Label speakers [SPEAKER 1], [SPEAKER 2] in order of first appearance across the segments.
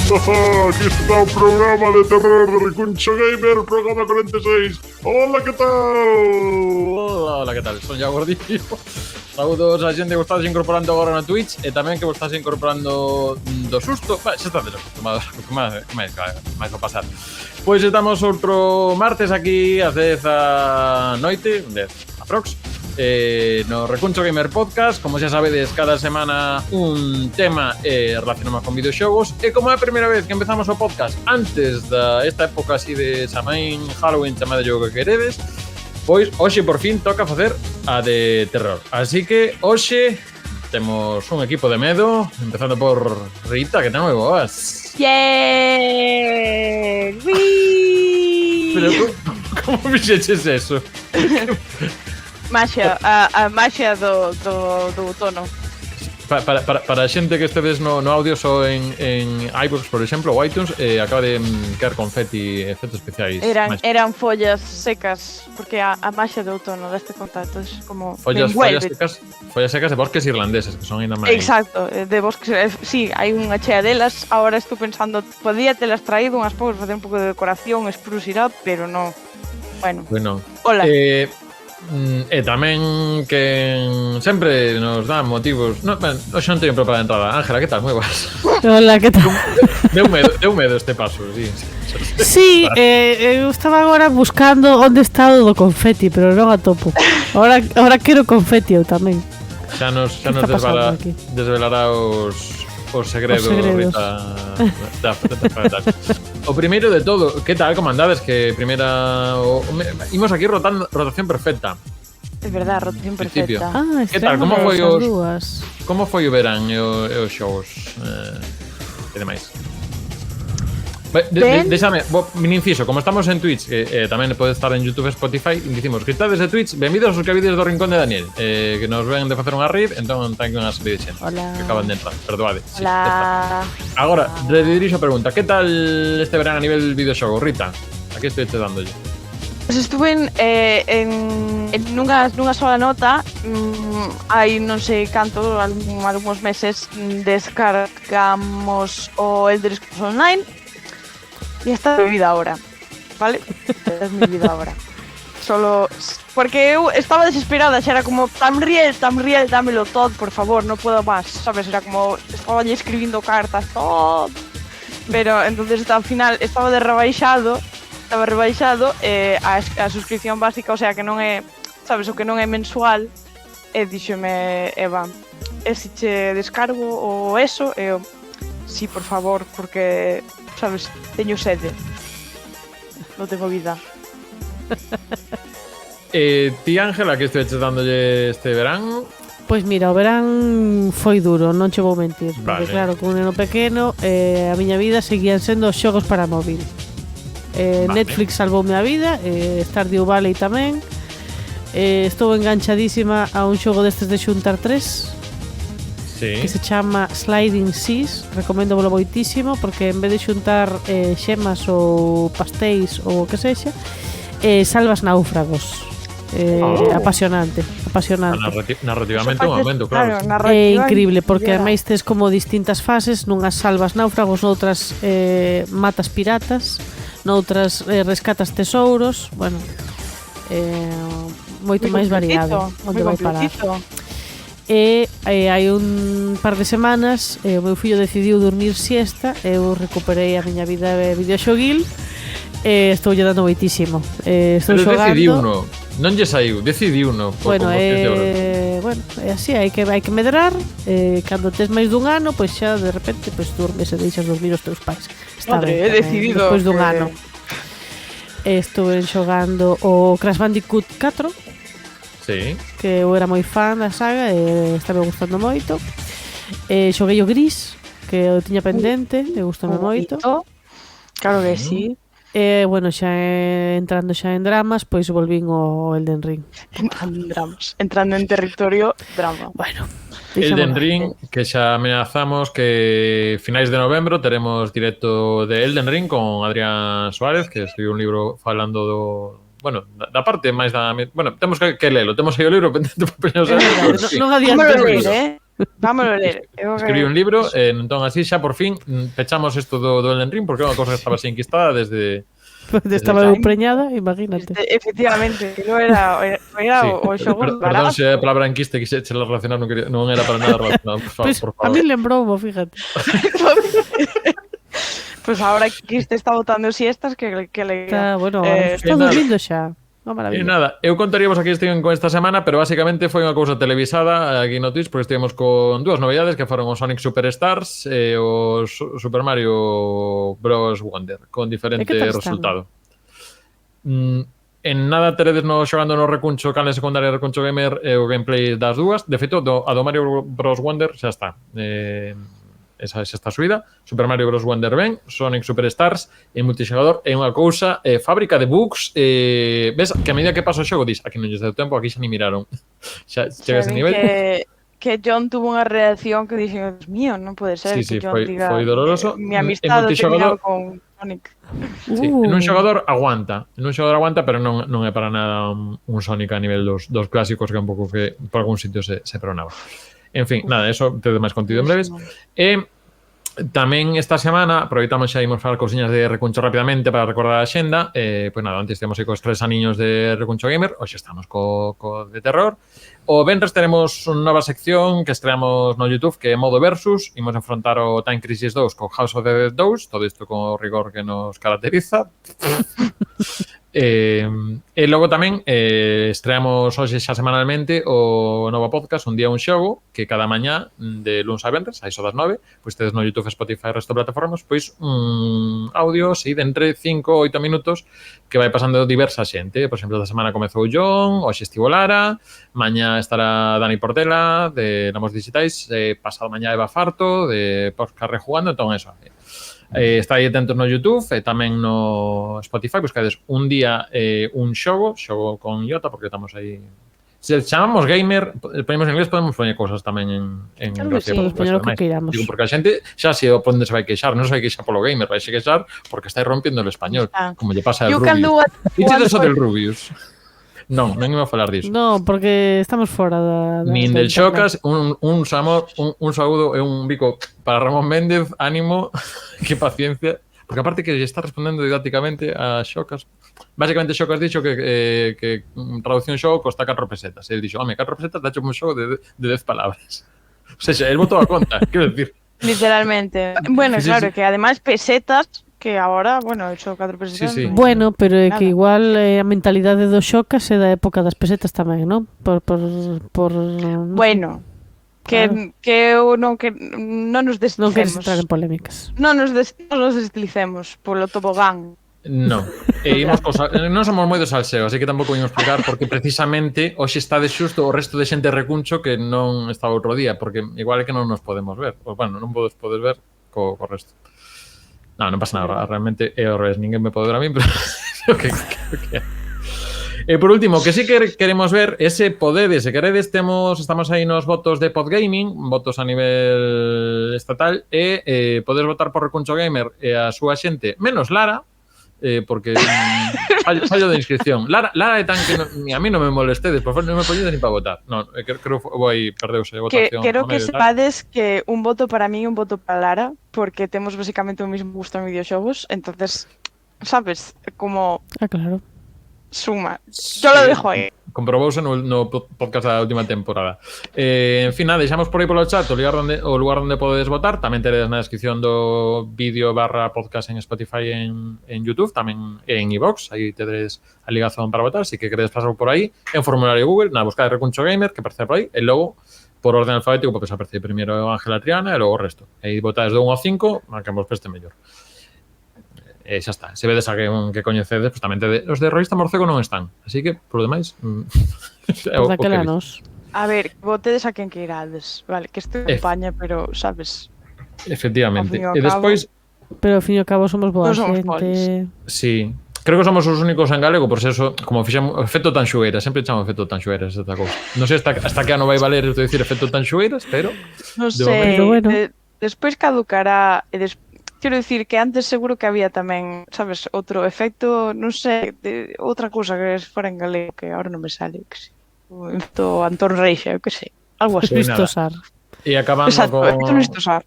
[SPEAKER 1] Aquí está un programa de terror de Recuncho Gamer, programa 46. Hola, ¿qué tal?
[SPEAKER 2] Hola, ¿qué tal? Son Iago Gordillo. Saúdos a xente que estás incorporando agora na Twitch e tamén que vos estás incorporando do susto. Xa estás acostumado, máis a pasar. Pois estamos outro martes aquí ás 10 a noite, 10 aprox, no Recuncho Gamer Podcast. Como xa sabedes, cada semana un tema relacionado con videoxogos. E como é a primeira vez que empezamos o podcast antes esta época así de Samhain, Halloween, chamadelo que queredes, pois hoxe por fin toca facer a de terror. Así que hoxe temos un equipo de medo, empezando por Rita, que ten moi boas.
[SPEAKER 3] Yeah!
[SPEAKER 2] Pero como fixeches eso?
[SPEAKER 3] Maxia, a maxia do tono.
[SPEAKER 2] Para a xente que estedes no audio só en iVoox, por exemplo, ou iTunes, acaba de quedar confeti, efectos especiais.
[SPEAKER 3] Eran follas secas, porque a maxia do outono deste contacto é como
[SPEAKER 2] follas secas de bosques irlandeses, que son ainda máis.
[SPEAKER 3] Exacto, de bosques, sí, hai unha chea delas. Ahora estou pensando, podía telas traído unhas poucas, facer un pouco de decoración, spruce it up, pero non. Bueno. Hola.
[SPEAKER 2] E tamén que sempre nos dan motivos. Hoxe non teño preparada a entrada. Ángela, que tal? Moi boas.
[SPEAKER 4] Hola, que tal?
[SPEAKER 2] Deu medo este paso, sí.
[SPEAKER 4] Sí, eu estaba agora buscando onde está o do confeti, pero non a topo. Ahora quero confeti eu tamén.
[SPEAKER 2] Xa nos desvelará os segredos. Rita, o primeiro de todo, que tal, como andades? Que primeira imos aquí rotación perfecta.
[SPEAKER 3] É verdade, rotación perfecta.
[SPEAKER 2] Que tal, como foi o verán e os xogos e demais? Déxame, mini inciso, como estamos en Twitch, tamén pode estar en YouTube e Spotify, dicimos que estades de Twitch, benvidos os que vides do Rincón de Daniel, que nos ven de facer unha raid, entón ten unha serie de xente que acaban de entrar, perdoade.
[SPEAKER 3] Hola.
[SPEAKER 2] Sí, agora, redirixo a pregunta, que tal este verán a nivel videoxogo, Rita? Aquí estou te dándolle.
[SPEAKER 3] Pues estuve en nunha sola nota, hai non sei canto, algúns meses, descargamos o Elder Scrolls Online. Y esta es mi vida ahora, ¿vale? Esta es mi vida ahora. Solo porque eu estaba desesperada, xa era como Tamriel, dámelo todo, por favor, no puedo más, ¿sabes? Era como, estaba allí escribindo cartas, todo. Pero entonces al final estaba rebaixado a suscripción básica, o sea que non é, sabes, o que non é mensual, e díxome Eva, si che descargo o eso, e eu, sí, por favor, porque, sabes, teño sede. Non tengo vida.
[SPEAKER 2] Ti, Ángela, que esteches dándolle este verán?
[SPEAKER 4] Pois mira, o verán foi duro, non che vou mentir. Porque claro, con un neno pequeno, a miña vida seguían sendo xogos para móvil. Netflix salvoume a vida, Stardew Valley tamén. Estou enganchadísima a un xogo destes de xuntar 3. Sí. Que se chama Sliding Seas. Recomendo volo moitísimo, porque en vez de xuntar xemas ou pastéis ou o que sexa, salvas náufragos. Apasionante.
[SPEAKER 2] Narrativamente un momento, claro.
[SPEAKER 4] É increíble, porque ademais tes como distintas fases. Nunhas salvas náufragos, noutras matas piratas, noutras rescatas tesouros. Bueno, moito máis variado onde vai parar. E hai un par de semanas o meu fillo decidiu dormir siesta, eu recuperei a miña vida videoxoguil e estou lle dando moitísimo. Estou xogando.
[SPEAKER 2] Decidiuno, non lle saiu, decidiuno.
[SPEAKER 4] Bueno, é así, hai que medrar. Cando tes máis dun ano, pois xa de repente pois dormes e deixas dormir os teus pais.
[SPEAKER 3] Está ben, decidido.
[SPEAKER 4] Despois dun ano. Estuve xogando o Crash Bandicoot 4.
[SPEAKER 2] Sí.
[SPEAKER 4] Que eu era moi fan da saga e estaba gustando moito. Xoguei o Gris, que eu tiña pendente, e gustame moito.
[SPEAKER 3] Claro que sí.
[SPEAKER 4] E, bueno, xa entrando xa en dramas, pois volvín o Elden Ring.
[SPEAKER 3] Entrando en territorio drama.
[SPEAKER 4] Bueno,
[SPEAKER 2] Elden Ring, que xa amenazamos que finais de novembro teremos directo de Elden Ring con Adrián Suárez, que escribiu un libro falando do... Bueno, da parte máis da... Bueno, temos que lelo, temos aí o libro pendente para peñar.
[SPEAKER 4] Non adiantemos.
[SPEAKER 3] Vámonos ler.
[SPEAKER 2] Escribí un libro, entón así xa por fin pechamos isto do Elden Ring porque é unha cosa que estaba así enquistada desde
[SPEAKER 4] Estaba eu preñada, imagínate.
[SPEAKER 3] Efectivamente, que non era o xogo
[SPEAKER 2] Perdón
[SPEAKER 3] barato.
[SPEAKER 2] se a palabra enquiste que se la relacionar non era para nada relacionado, por favor,
[SPEAKER 4] Pues,
[SPEAKER 2] por
[SPEAKER 4] a mí
[SPEAKER 2] favor.
[SPEAKER 4] lembroumo, fíjate.
[SPEAKER 3] Pues ahora que este está botando siestas que le
[SPEAKER 4] Está, bueno, está
[SPEAKER 2] nada.
[SPEAKER 4] dormindo xa. Unha
[SPEAKER 2] E
[SPEAKER 4] maravilla.
[SPEAKER 2] nada, eu contaríamos aquí estiven con esta semana, pero basicamente foi unha cousa televisada aquí no Twitch, porque estivemos con dúas novedades que foron o Sonic Superstars e o Super Mario Bros. Wonder, con diferente
[SPEAKER 4] E que tal están?
[SPEAKER 2] resultado. En nada teredes no xogando no recuncho canle secundaria recuncho gamer o gameplay das dúas. De feito, a do Mario Bros. Wonder xa está. Esa xa está subida. Super Mario Bros. Wonder ben, Sonic Superstars e multixogador é unha cousa fábrica de bugs. Ves que a medida que pasa o xogo dis, aquí non lles deu tempo, aquí xa ni miraron. Xa chega ese nivel.
[SPEAKER 3] Que John tuvo unha reacción que dixen, Dios mío, non pode ser
[SPEAKER 2] Sí,
[SPEAKER 3] que John diga
[SPEAKER 2] foi doloroso.
[SPEAKER 3] mi amistad ha terminado con Sonic.
[SPEAKER 2] Sí, en un xogador aguanta, pero non é para nada un Sonic a nivel dos clásicos que un pouco que por algún sitio se perdonaba. En fin, nada, eso tedes máis contido en breves. E tamén esta semana aproveitamos xa imos falar cousiñas de Recuncho rapidamente para recordar a xenda. Pois nada, antes temos aí cos 3 aniños de Recuncho Gamer, hoxe estamos co de terror. O venres teremos unha nova sección que estreamos no YouTube que é Modo Versus. Imos enfrontar o Time Crisis 2 co House of the Dead 2, todo isto con o rigor que nos caracteriza. E logo tamén estreamos hoxe xa semanalmente o novo podcast Un día un xogo, que cada mañá de luns a venres, a iso das 9, pois tedes no YouTube, Spotify e resto de plataformas, pois un audio así de entre 5 e 8 minutos que vai pasando diversa xente. Por exemplo, esta semana comezou John, hoxe estivo Lara, mañá estará Dani Portela de Lamos Digitais, pasado mañá Eva Farto de Podcast Rejugando, entón eso. Está aí atentos no YouTube e tamén no Spotify, buscades Un día un xogo con Iota, porque estamos aí. Se chamamos gamer, ponemos en inglés, podemos poñer cosas tamén en
[SPEAKER 3] Claro que sí.
[SPEAKER 4] Podemos poñer o que queiramos.
[SPEAKER 2] Digo, porque a xente xa se onde se vai queixar, non se vai queixar polo gamer, vai se queixar porque está rompiendo o español, como lle pasa al
[SPEAKER 3] You can do
[SPEAKER 2] Rubius.
[SPEAKER 3] what
[SPEAKER 2] E dices eso del Rubius? Non iba a falar disso.
[SPEAKER 4] No, porque estamos fora da
[SPEAKER 2] Nin del Xocas, un saúdo e un bico para Ramón Méndez, ánimo, que paciencia, porque aparte que lle está respondendo didácticamente a Xocas. Básicamente Xocas dixo que traducción xogo costa 4 pesetas. Ele dixo, home, 4 pesetas dacho un xogo de 10 palabras. O sea, el botou a conta, quero decir.
[SPEAKER 3] Literalmente. Bueno,
[SPEAKER 2] Sí,
[SPEAKER 3] claro,
[SPEAKER 2] sí.
[SPEAKER 3] que además pesetas, que ahora, bueno, hecho 4 pesetas.
[SPEAKER 2] Sí, sí.
[SPEAKER 4] Bueno, pero é que
[SPEAKER 3] Nada.
[SPEAKER 4] igual a mentalidade do Xocas é da época das pesetas tamén, non? Por
[SPEAKER 3] Bueno,
[SPEAKER 4] Claro.
[SPEAKER 3] que eu non nos
[SPEAKER 4] non queres
[SPEAKER 3] deslicemos.
[SPEAKER 4] entrar en polémicas.
[SPEAKER 3] Non nos deslicemos polo tobogán.
[SPEAKER 2] Non. Non somos moi do salseo, así que tampouco vimos explicar porque precisamente hoxe está de xusto o resto de xente recuncho que non estaba outro día, porque igual é que non nos podemos ver. Pues, bueno, non podes ver co resto. Non pasa nada, realmente é ao revés, ninguén me pode ver a mí, pero que E por último, que sí que queremos ver ese podedes, se queredes estamos aí nos votos de Podgaming, votos a nivel estatal e podes votar por Recuncho Gamer e a súa xente, menos Lara, porque fallo de inscripción. Lara é tan que a mí non me molestedes, por favor, non me poñedes ni para votar. Non, creo que vai perdeuse a votación.
[SPEAKER 3] Quero que sepades que un voto para mí e un voto para Lara, porque temos basicamente o mismo gusto en videoxogos, entonces, sabes, como
[SPEAKER 4] Claro.
[SPEAKER 3] suma. Yo lo dejo aí.
[SPEAKER 2] Comprobouse no podcast da última temporada. En fin, nada, deixamos por aí polo chat o lugar onde podedes votar. Tamén teredes na descripción do vídeo /podcast en Spotify e en YouTube, tamén en iVox. Aí tedes a ligazón para votar. Si que queredes pasar por aí, en formulario Google, na busca de Recuncho Gamer, que aparece por aí, e logo por orden alfabético, pois aparece primeiro Ángela Triana e logo o resto. E votades do 1 ao 5, a que vos preste mellor. E xa está. Se vedes a que coñecedes, pues tamén os de Revista Morcego non están. Así que, por lo demais,
[SPEAKER 4] Por daquela nos.
[SPEAKER 3] A ver, votedes a quen que irades. Vale, que este campaña, pero, sabes...
[SPEAKER 2] Efectivamente.
[SPEAKER 3] Ao fin e ao
[SPEAKER 2] E despois...
[SPEAKER 4] Pero ao fin e ao cabo somos boa
[SPEAKER 3] Non somos
[SPEAKER 4] xente.
[SPEAKER 2] Sí. Creo que somos os únicos en galego, por eso, como fixemos efecto Tanxueira, sempre chamo efecto Tanxueiras esta cousa. Non sei hasta que ano vai valer isto de dicir efecto Tanxueiras, pero...
[SPEAKER 3] Non
[SPEAKER 2] De
[SPEAKER 3] sei,
[SPEAKER 4] momento, bueno.
[SPEAKER 3] despois caducará e quero dicir que antes seguro que había tamén, sabes, outro efecto, non sei, outra cousa que fora en galego que agora non me sale, que sei. O efecto Antón Reixa, eu que sei, algo así.
[SPEAKER 2] Pois nada.
[SPEAKER 4] Vistosar.
[SPEAKER 2] E acabando
[SPEAKER 3] Exacto,
[SPEAKER 2] con...
[SPEAKER 3] efecto Néstor Sar.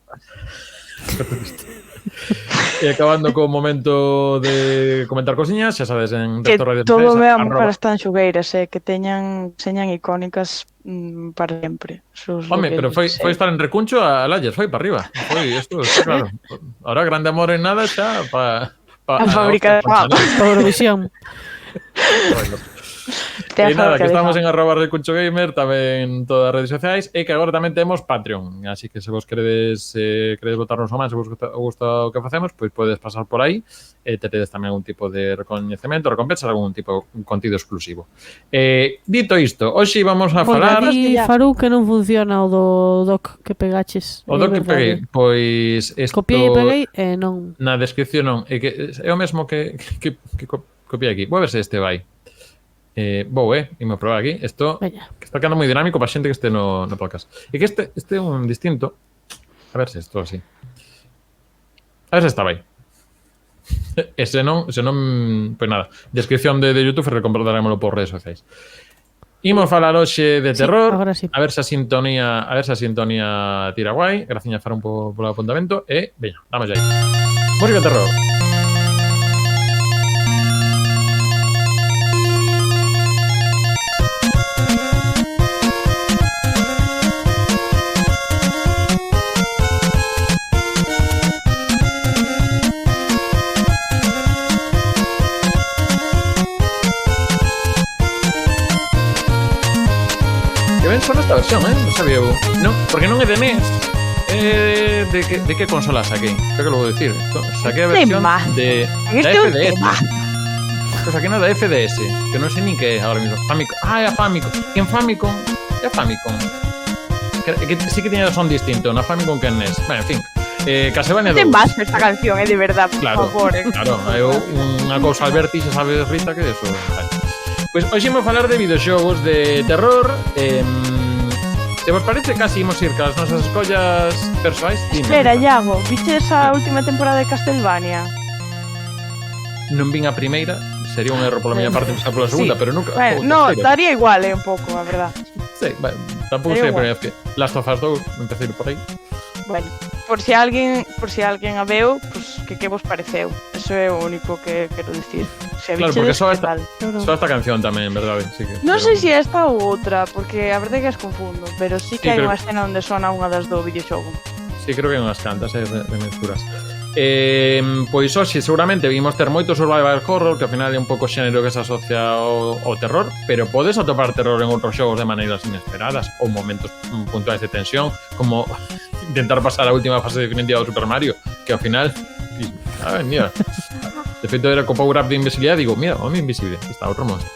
[SPEAKER 2] E acabando co momento de comentar cosiñas, xa sabes, en
[SPEAKER 3] Que
[SPEAKER 2] Rector Radio
[SPEAKER 3] todo
[SPEAKER 2] Sociais,
[SPEAKER 3] me
[SPEAKER 2] arroba...
[SPEAKER 3] para estas xogueiras, que señan icónicas para sempre. Eso es lo
[SPEAKER 2] Home,
[SPEAKER 3] que
[SPEAKER 2] pero foi
[SPEAKER 3] sé.
[SPEAKER 2] estar en Recuncho a Lalles, foi para arriba. Foi, isto está claro. Ahora grande amor en nada xa pa
[SPEAKER 3] A fábrica de
[SPEAKER 2] Oscar
[SPEAKER 3] Pablo.
[SPEAKER 2] Ponchanet.
[SPEAKER 4] Eurovisión.
[SPEAKER 3] Te
[SPEAKER 2] E nada, que
[SPEAKER 3] fábrica de
[SPEAKER 2] estamos
[SPEAKER 3] Pablo.
[SPEAKER 2] en @Recuncho Gamer, tamén en todas as redes sociais, e que agora tamén temos Patreon, así que se vos queredes botarnos o máis, se vos gusta o que facemos, pois podes pasar por aí e teredes tamén algún tipo de recoñecemento, recompensa, algún tipo de contido exclusivo. Dito isto, hoxe vamos a falar...
[SPEAKER 4] Di Faruk que non funciona o do doc que pegaches.
[SPEAKER 2] O do que peguei, pois isto
[SPEAKER 4] Copiei e peguei e non.
[SPEAKER 2] na descripción non, é que é o mesmo que copiei aquí. Vou ver se este vai. Imos probar aquí. Isto
[SPEAKER 4] Veña.
[SPEAKER 2] que está quedando moi dinámico para xente que este no podcast. E que este é un distinto. A ver se isto así. A ver se está vai. E se non, pois nada. Descripción de YouTube e recompardarémolo por redes sociais. Imos falar hoxe de terror.
[SPEAKER 4] Agora sí.
[SPEAKER 2] A ver se a sintonía tira guai. Graciña Farun polo apuntamento e veña, vamos aí. Música de terror. Que ben son esta versión, non sabía eu. Non, porque non é de NES. De que consola saquei? Creo que lo vou dicir. Saquei a versión de da FDS. Pues saquei da FDS, que non sei nin que é agora mismo. Famicom. É a Famicom. En Famicom, é a Famicom. Que sí que tiña son distinto, na Famicom que en NES. Bueno, en fin. Castlevania 2.
[SPEAKER 3] Ten más esta canción, de verdad, por
[SPEAKER 2] Claro,
[SPEAKER 3] favor.
[SPEAKER 2] claro, é unha cousa Alberti, xa sabes, Rita, que eso. Pois hoxe imos falar de videoxogos de terror. Se vos parece, casi imos ir cas nosas escollas persoais.
[SPEAKER 3] Espera, Iago, viste esa última temporada de Castlevania?
[SPEAKER 2] Non vin a primeira, sería un erro pola miña parte empezar pola segunda,
[SPEAKER 3] Sí.
[SPEAKER 2] pero nunca...
[SPEAKER 3] Bueno, no, daría igual, un pouco, a verdad.
[SPEAKER 2] Sí, bueno, tampouco sei a primeira vez que Last of Us 2, empecé por aí.
[SPEAKER 3] Bueno, por si alguén a veu, pues, que vos pareceu? Eso é o único que quero dicir. Se
[SPEAKER 2] Claro, porque só
[SPEAKER 3] tal.
[SPEAKER 2] esta canción tamén, verdade? Sí que,
[SPEAKER 3] Non sei
[SPEAKER 2] pero-
[SPEAKER 3] se esta ou outra, porque a verdade é que as confundo, pero sí que
[SPEAKER 2] Sí,
[SPEAKER 3] hai
[SPEAKER 2] pero-
[SPEAKER 3] unha escena onde sona unha das do videoxogo.
[SPEAKER 2] Sí, creo que hai unhas cantas de mensuras. Pois hoxe seguramente vimos ter moito survival horror, que ao final é un pouco xénero que se asocia ao terror, pero podes atopar terror en outros xogos de maneiras inesperadas ou momentos puntuais de tensión, como intentar pasar a última fase definitiva do Super Mario, que ao final mira, de feito era co power up de invisibilidade, digo, mira, home invisible, aquí está outro monstro.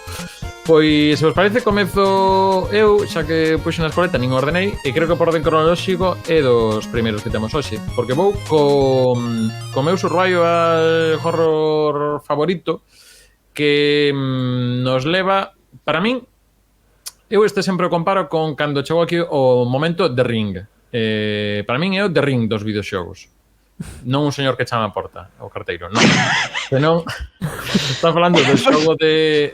[SPEAKER 2] Pois, se vos parece, comezo eu, xa que puxo na escoleta, nin ordenei, e creo que por orden cronolóxico é dos primeiros que temos hoxe, porque vou co meu survival horror favorito, que nos leva, para min, eu este sempre o comparo con cando chegou aquí o momento de Ring. Para min é o de Ring dos videoxogos. Non un señor que chama a porta, o carteiro, non. Senón, está falando do xogo de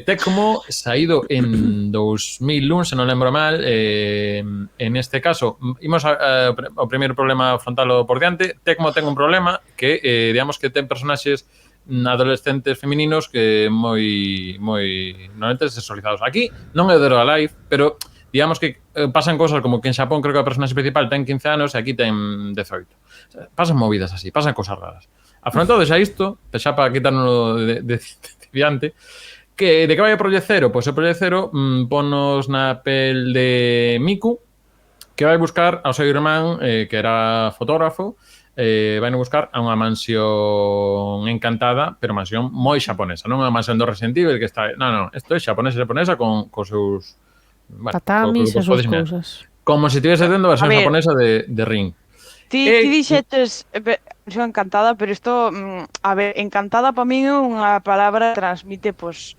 [SPEAKER 2] Tecmo, saído en 2001, se non lembro mal. En este caso, imos ao primeiro problema frontalo por diante. Tecmo ten un problema que, digamos que ten personaxes adolescentes femininos que moi normalmente sexualizados. Aquí non é o Dead or Alive, pero digamos que pasan cosas como que en Xapón creo que a personaxe principal ten 15 anos e aquí ten 18. Pasan movidas así, pasan cosas raras. Afrontado xa isto, xa para quitarnos de diante, que de que vai o Project Zero? Pois o Project Zero ponnos na pel de Miku, que vai buscar ao seu irmán, que era fotógrafo, vai buscar a unha mansión encantada, pero mansión moi xaponesa, non unha mansión do Resident Evil que está... Non, isto é xaponesa con seus... Bueno,
[SPEAKER 4] tatamis e sus cousas.
[SPEAKER 2] Como se estivese tendo a versión japonesa de Ring.
[SPEAKER 3] Ti dixetes versión encantada, pero isto, a ver, encantada para min é unha palabra que transmite, pues,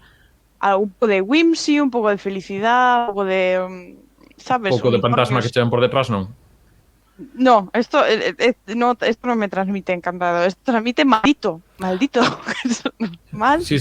[SPEAKER 3] un pouco de whimsy, un pouco de felicidade, un pouco de, sabes?
[SPEAKER 2] Un pouco de fantasma que chegan por detrás, non?
[SPEAKER 3] No, esto non me transmite encantado, esto transmite maldito. Mal.
[SPEAKER 2] Sí.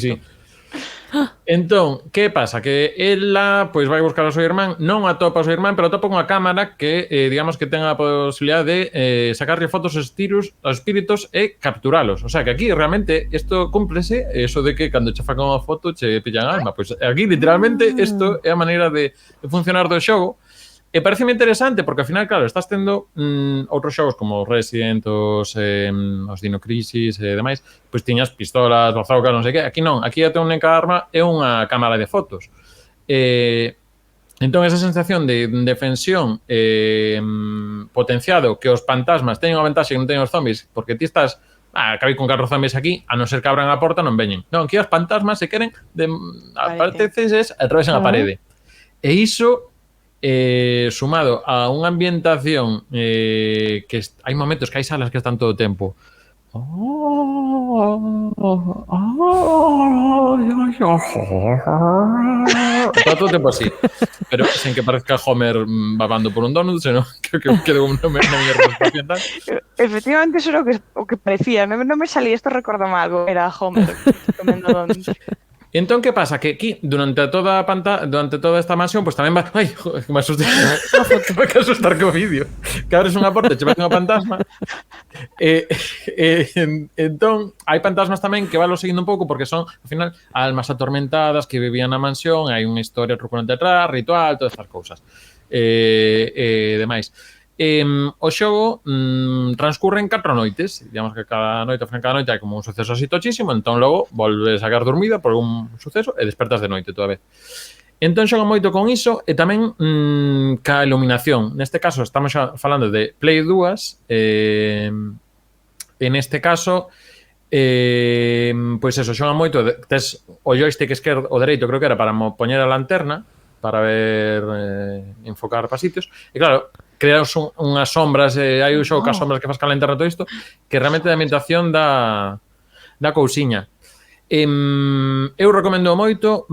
[SPEAKER 2] Entón, que pasa? Que ela pois vai buscar ao seu irmán, non atopa ao seu irmán, pero atopa unha cámara que, digamos que ten a posibilidad de sacarlle fotos aos espíritos e capturalos. O sea, que aquí realmente isto cúmplese, eso de que cando che fan unha foto che pillan alma. Pois aquí, literalmente, isto é a maneira de funcionar do xogo. E pareceme interesante porque ao final, claro, estás tendo outros xogos como Resident, os Dino Crisis e demais, pois tiñas pistolas, bazookas, non sei que. Aquí non, aquí até unha arma é unha cámara de fotos. Entón, esa sensación de defensión potenciado que os fantasmas teñen unha ventaxe que non teñen os zombies, porque ti estás acabei con 4 zombies aquí, a non ser que abran a porta non veñen. Non, aquí os fantasmas se queren aparte veces atravesan a parede. E iso sumado a unha ambientación que hai momentos que hai salas que están todo o tempo está todo o tempo así, pero sen que parezca Homer babando por un donut, senón que quedou na miña representación tal.
[SPEAKER 3] Efectivamente, eso era o que parecía. Non me salía isto, recordo algo. Era Homer comendo donuts.
[SPEAKER 2] Entón, que pasa? Que aquí, durante toda esta mansión, pues tamén va... Ai, que me asusté. Me que asustar co vídeo. Que abres unha porta e che vai unha fantasma. Entón, hai fantasmas tamén que valo seguindo un pouco porque son, ao final, almas atormentadas que vivían na mansión, hai unha historia truculenta detrás, ritual, todas estas cousas. Demais. O xogo transcurre en 4 noites, digamos que cada noite hai como un suceso así tochísimo, entón logo volves a quedar dormida por un suceso e despertas de noite toda vez. Entón xoga moito con iso e tamén ca iluminación. Neste caso estamos xa falando de Play 2, en este caso pois eso, xoga moito, tes o joystick esquerdo o dereito, creo que era para poñer a lanterna para ver enfocar para sitios, e claro, creas unhas sombras, hai un xogo cas sombras que faz calentar todo isto, que realmente a ambientación da cousiña. Eu recomendo moito,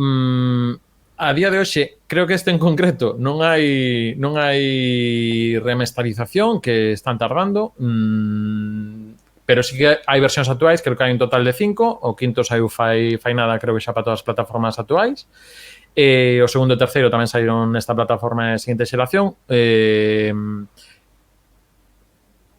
[SPEAKER 2] a día de hoxe, creo que este en concreto non hai remasterización, que están tardando, pero sí que hai versións actuais, creo que hai un total de 5, o quinto saiu fai nada, creo que xa para todas as plataformas actuais. O segundo e terceiro tamén saíron nesta plataforma de seguinte xeración.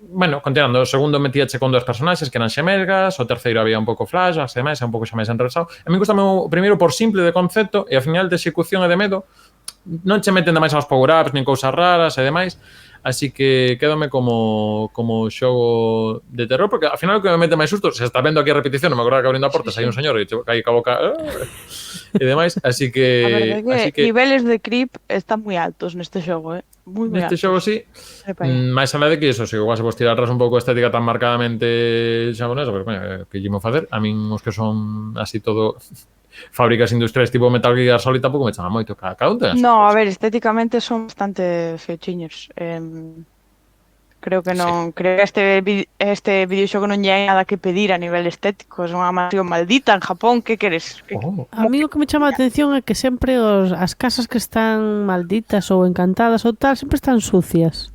[SPEAKER 2] Bueno, continuando, o segundo metíache con 2 personaxes que eran xemelgas, o terceiro había un pouco flash, e máis, é un pouco xa máis enrevesado. A mí gustame o primeiro por simple de concepto e ao final de execución e de medo non che meten demais aos power-ups nin cousas raras e demais. Así que quédame como xogo de terror, porque ao final o que me mete máis susto, se está vendo aquí a repetición, non me acordo que abrindo a porta, hai un señor e cai ca boca e demais, así que...
[SPEAKER 3] A verdade que niveles de creep están moi altos neste xogo, moi
[SPEAKER 2] neste
[SPEAKER 3] altos.
[SPEAKER 2] xogo sí, máis alá de que iso, se igual se vos tirar atrás un pouco a estética tan marcadamente xaponesa, pero que lle mo facer, a min os que son así todo... fábricas industriais tipo Metal Gear Solid tampouco me chama moito, cada un ten.
[SPEAKER 3] No, a ver, estéticamente son bastante fechiños. Creo que non,
[SPEAKER 2] sí.
[SPEAKER 3] Creo que este videoxogo non lle hai nada que pedir a nivel estético, é unha mansión maldita en Japón, que queres?
[SPEAKER 4] A mí o que me chama a atención é que sempre as casas que están malditas ou encantadas ou tal, sempre están sucias.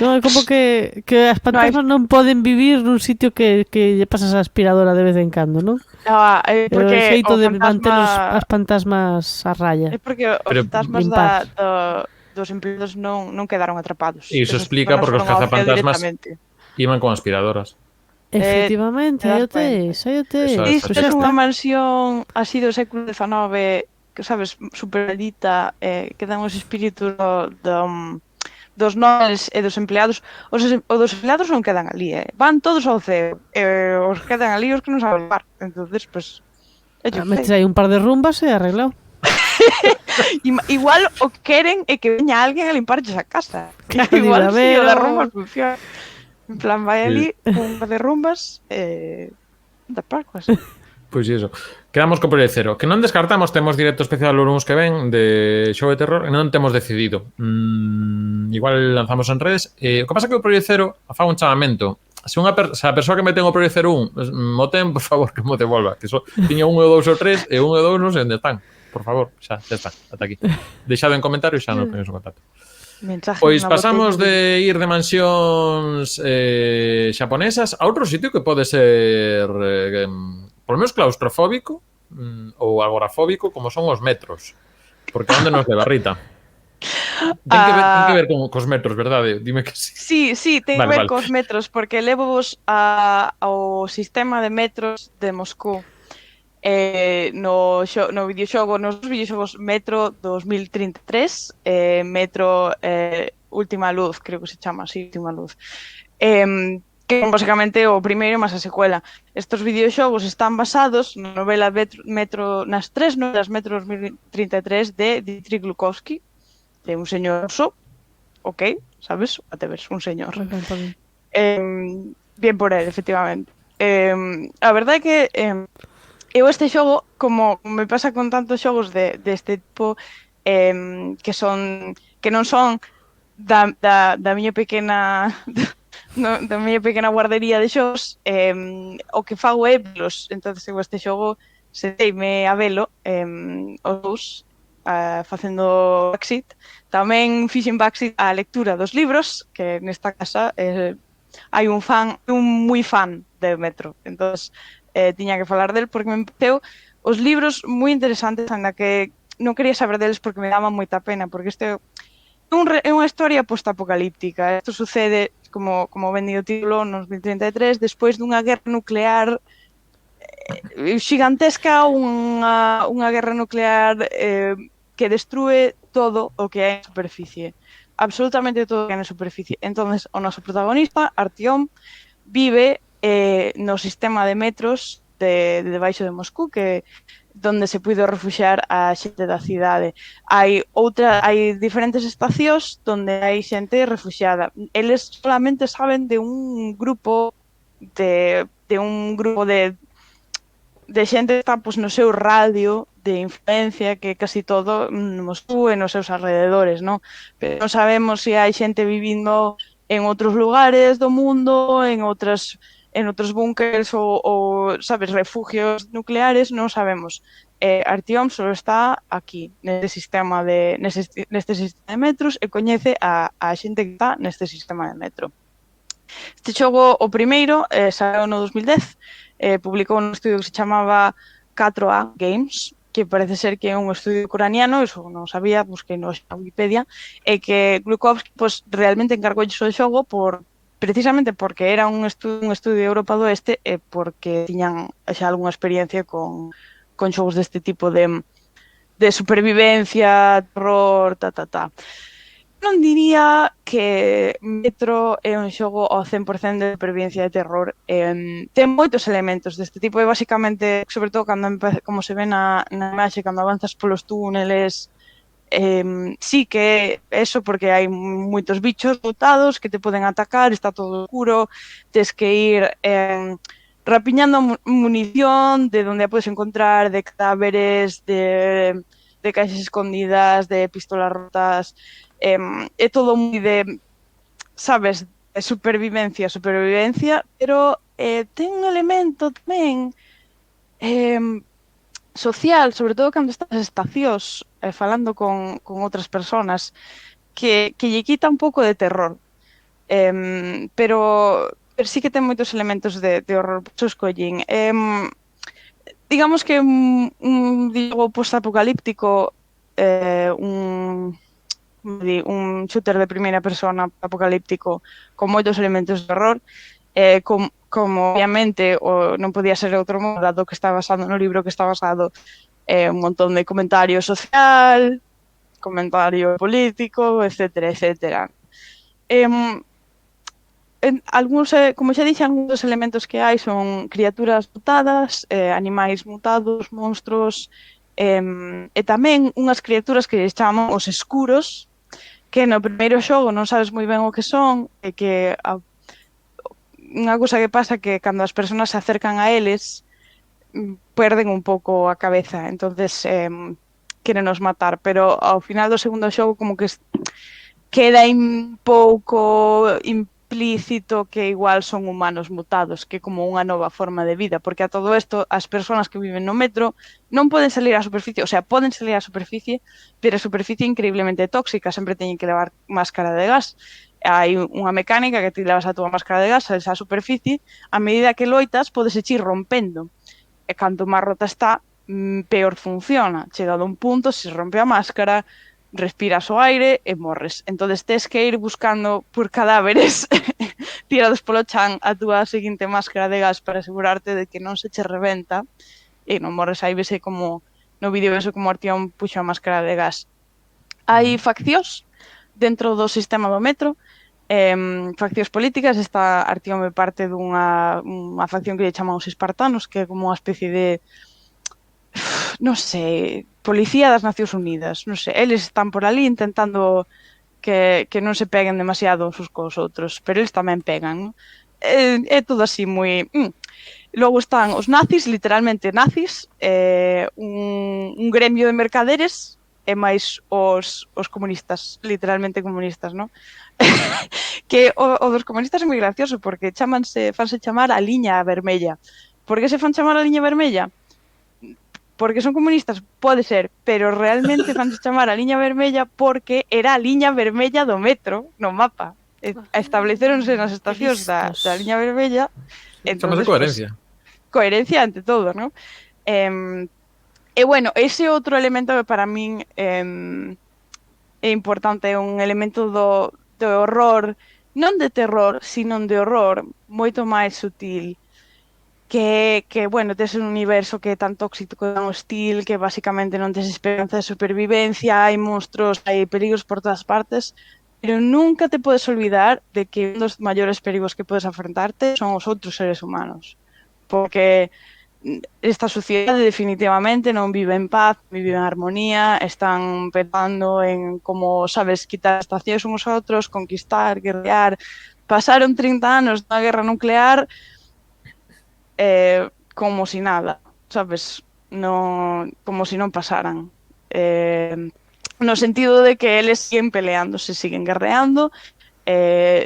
[SPEAKER 4] Non, é como que as fantasmas non poden vivir nun sitio que lle pasas a aspiradora de vez en cando, non?
[SPEAKER 3] Porque
[SPEAKER 4] o xeito de manter
[SPEAKER 3] fantasma...
[SPEAKER 4] as fantasmas a raya.
[SPEAKER 3] É porque os fantasmas dos empleados non quedaron atrapados.
[SPEAKER 2] E iso explica porque os cazafantasmas iban con aspiradoras.
[SPEAKER 4] Efectivamente, aí o tes.
[SPEAKER 3] Isto é unha mansión así do século XIX, que sabes, super maldita, que dan os espíritus dos nobles e dos empleados. Os dos empleados non quedan ali, van todos ao ceo, os quedan ali os que non saben levar. Entonces, pues,
[SPEAKER 4] metes aí un par de rumbas e arreglado.
[SPEAKER 3] Igual o que queren é que veña alguén a limparches a casa.
[SPEAKER 4] Claro,
[SPEAKER 3] igual si o de rumbas funciona. En plan, vai ali un par de rumbas da Pascuas.
[SPEAKER 2] Pois iso. Quedamos co Project Zero. Que non descartamos, temos directo especial o lunes que ven de xogo de terror e non temos decidido. Igual lanzamos en redes. O que pasa que o Project Zero fa un chamamento. Se a persoa que me ten o Project Zero 1 mo ten, por favor, que mo devolva. Que tiña 1 ou 2 ou 3 e 1 ou 2 non sei onde están. Por favor, xa está, ata aquí. Deixado en comentarios xa non tenéis o contacto. Pois pasamos de ir de mansións xaponesas a outro sitio que pode ser por lo menos claustrofóbico, ou agorafóbico como son os metros. Porque onde nos leva, Rita? Ten que ver cos metros, verdade? Dime que sí.
[SPEAKER 3] Sí, ten que
[SPEAKER 2] Vale,
[SPEAKER 3] ver
[SPEAKER 2] vale.
[SPEAKER 3] cos metros, porque levo-vos ao sistema de metros de Moscú. No videoxogo, nos videoxogos Metro 2033, Metro Última Luz, creo que se chama así, Última Luz. Que é basicamente o primeiro máis a secuela. Estos videoxogos están basados na novela Metro, nas tres novelas Metro 2033 de Dmitry Glukhovsky, de un señor ruso, ok, sabes? A te ves, un señor.
[SPEAKER 4] Me encanta a mí.
[SPEAKER 3] Bien por él, efectivamente. A verdade é que eu este xogo, como me pasa con tantos xogos deste tipo, que non son da miña pequena da miña pequena guardería de xogos, o que fago é velos. Entonces eu este xogo senteime a velo os dous, facendo backseat. Tamén fixen backseat a lectura dos libros, que nesta casa hai un moi fan de Metro. Entonces tiña que falar del porque me pareceu os libros moi interesantes, anda que non quería saber deles porque me daba moita pena, porque este é unha historia post-apocalíptica. Isto sucede, como ben di o título, no 2033, despois dunha guerra nuclear xigantesca, unha guerra nuclear que destrue todo o que hai en superficie. Absolutamente todo o que hai na superficie. Entonces, o noso protagonista, Artyom, vive no sistema de metros de debaixo de Moscú, que donde se puido refuxiar a xente da cidade. Hai diferentes estacións donde hai xente refuxiada. Eles solamente saben de un grupo de xente que está no seu radio de influencia, que casi todo Moscú e nos seus alrededores, non? Pero non sabemos se hai xente vivindo en outros lugares do mundo, en outros búnkers ou sabes, refugios nucleares, non sabemos. Artyom só está aquí, neste sistema de metros, e coñece a xente que está neste sistema de metro. Este xogo, o primeiro, saiu no 2010, publicou un estudio que se chamaba 4A Games, que parece ser que é un estudio ucraniano, eso non sabía, busquei na Wikipedia, e que Glukhovsky realmente encargou o xogo precisamente porque era un estudio de Europa do Oeste e porque tiñan xa algunha experiencia con xogos deste tipo de supervivencia, terror, Non diría que Metro é un xogo ao 100% de supervivencia de terror. Ten moitos elementos deste tipo e basicamente, sobre todo como se ve na imaxe, cando avanzas polos túneles, sí que é eso, porque hai moitos bichos botados que te poden atacar, está todo oscuro, tes que ir rapiñando munición de onde a podes encontrar, de cadáveres, de caixas escondidas, de pistolas rotas. É todo moi de, sabes, de supervivencia, pero ten un elemento tamén social, sobre todo cando estás nas estacións falando con outras persoas, que lle quita un pouco de terror, pero sí que ten moitos elementos de horror. Por iso escollín. Digamos que un videojogo post-apocalíptico, un shooter de primeira persona apocalíptico con moitos elementos de horror, como obviamente non podía ser de outro modo, dado que está basado no libro, que está basado un montón de comentario social, comentario político, etcétera. Algúns, como xa dixen, algúns dos elementos que hai son criaturas mutadas, animais mutados, monstruos, e tamén unhas criaturas que chaman os escuros, que no primeiro xogo non sabes moi ben o que son, e que unha cousa que pasa que cando as persoas se acercan a eles perden un pouco a cabeza, entonces querenos matar, pero ao final do segundo xogo como que queda un pouco implícito que igual son humanos mutados, que como unha nova forma de vida, porque a todo isto as persoas que viven no metro non poden salir á superficie, o sea, poden salir á superficie, pero a superficie é increíblemente tóxica, sempre teñen que levar máscara de gas. Hai unha mecánica que ti levas a túa máscara de gas, sales á superficie, a medida que loitas podes ir rompendo, e canto máis rota está, peor funciona. Chegado a un punto, se rompe a máscara, respiras o aire e morres. Entonces tes que ir buscando por cadáveres tirados polo chan a túa seguinte máscara de gas para asegurarte de que non se che reventa e non morres. Aí vese como no vídeo eso como Artión puxo a máscara de gas. Hai faccións dentro do sistema do metro, faccións políticas. Esta Artión é parte dunha facción que lle chaman os espartanos, que é como unha especie de non sei, policía das Nacións Unidas, non sei, eles están por ali intentando que non se peguen demasiado uns cos outros, pero eles tamén pegan, non? É todo así moi... Logo están os nazis, literalmente nazis, un gremio de mercaderes e máis os comunistas, literalmente comunistas, non? Que o dos comunistas é moi gracioso porque fanse chamar a liña vermella. Por que se fan chamar a liña vermella? Porque son comunistas, pode ser, pero realmente fanse chamar a liña vermella porque era a liña vermella do metro no mapa. Establecéronse nas estacións da liña vermella.
[SPEAKER 2] Chamase coherencia.
[SPEAKER 3] Coherencia ante todo, non? E bueno, ese outro elemento que para min é importante, é un elemento do horror, non de terror, sino de horror, moito máis sutil. Que, bueno, tes un universo que é tan tóxico e tan hostil que basicamente non tes esperanza de supervivencia, hai monstruos, hai perigos por todas partes, pero nunca te podes olvidar de que un dos maiores perigos que podes afrontarte son os outros seres humanos. Porque esta sociedade definitivamente non vive en paz, vive en armonía, están pensando en como, sabes, quitar estacións uns a outros, conquistar, guerrear. Pasaron 30 anos na guerra nuclear como si nada, sabes? No, como si non pasaran. No sentido de que eles siguen peleándose, siguen guerreando,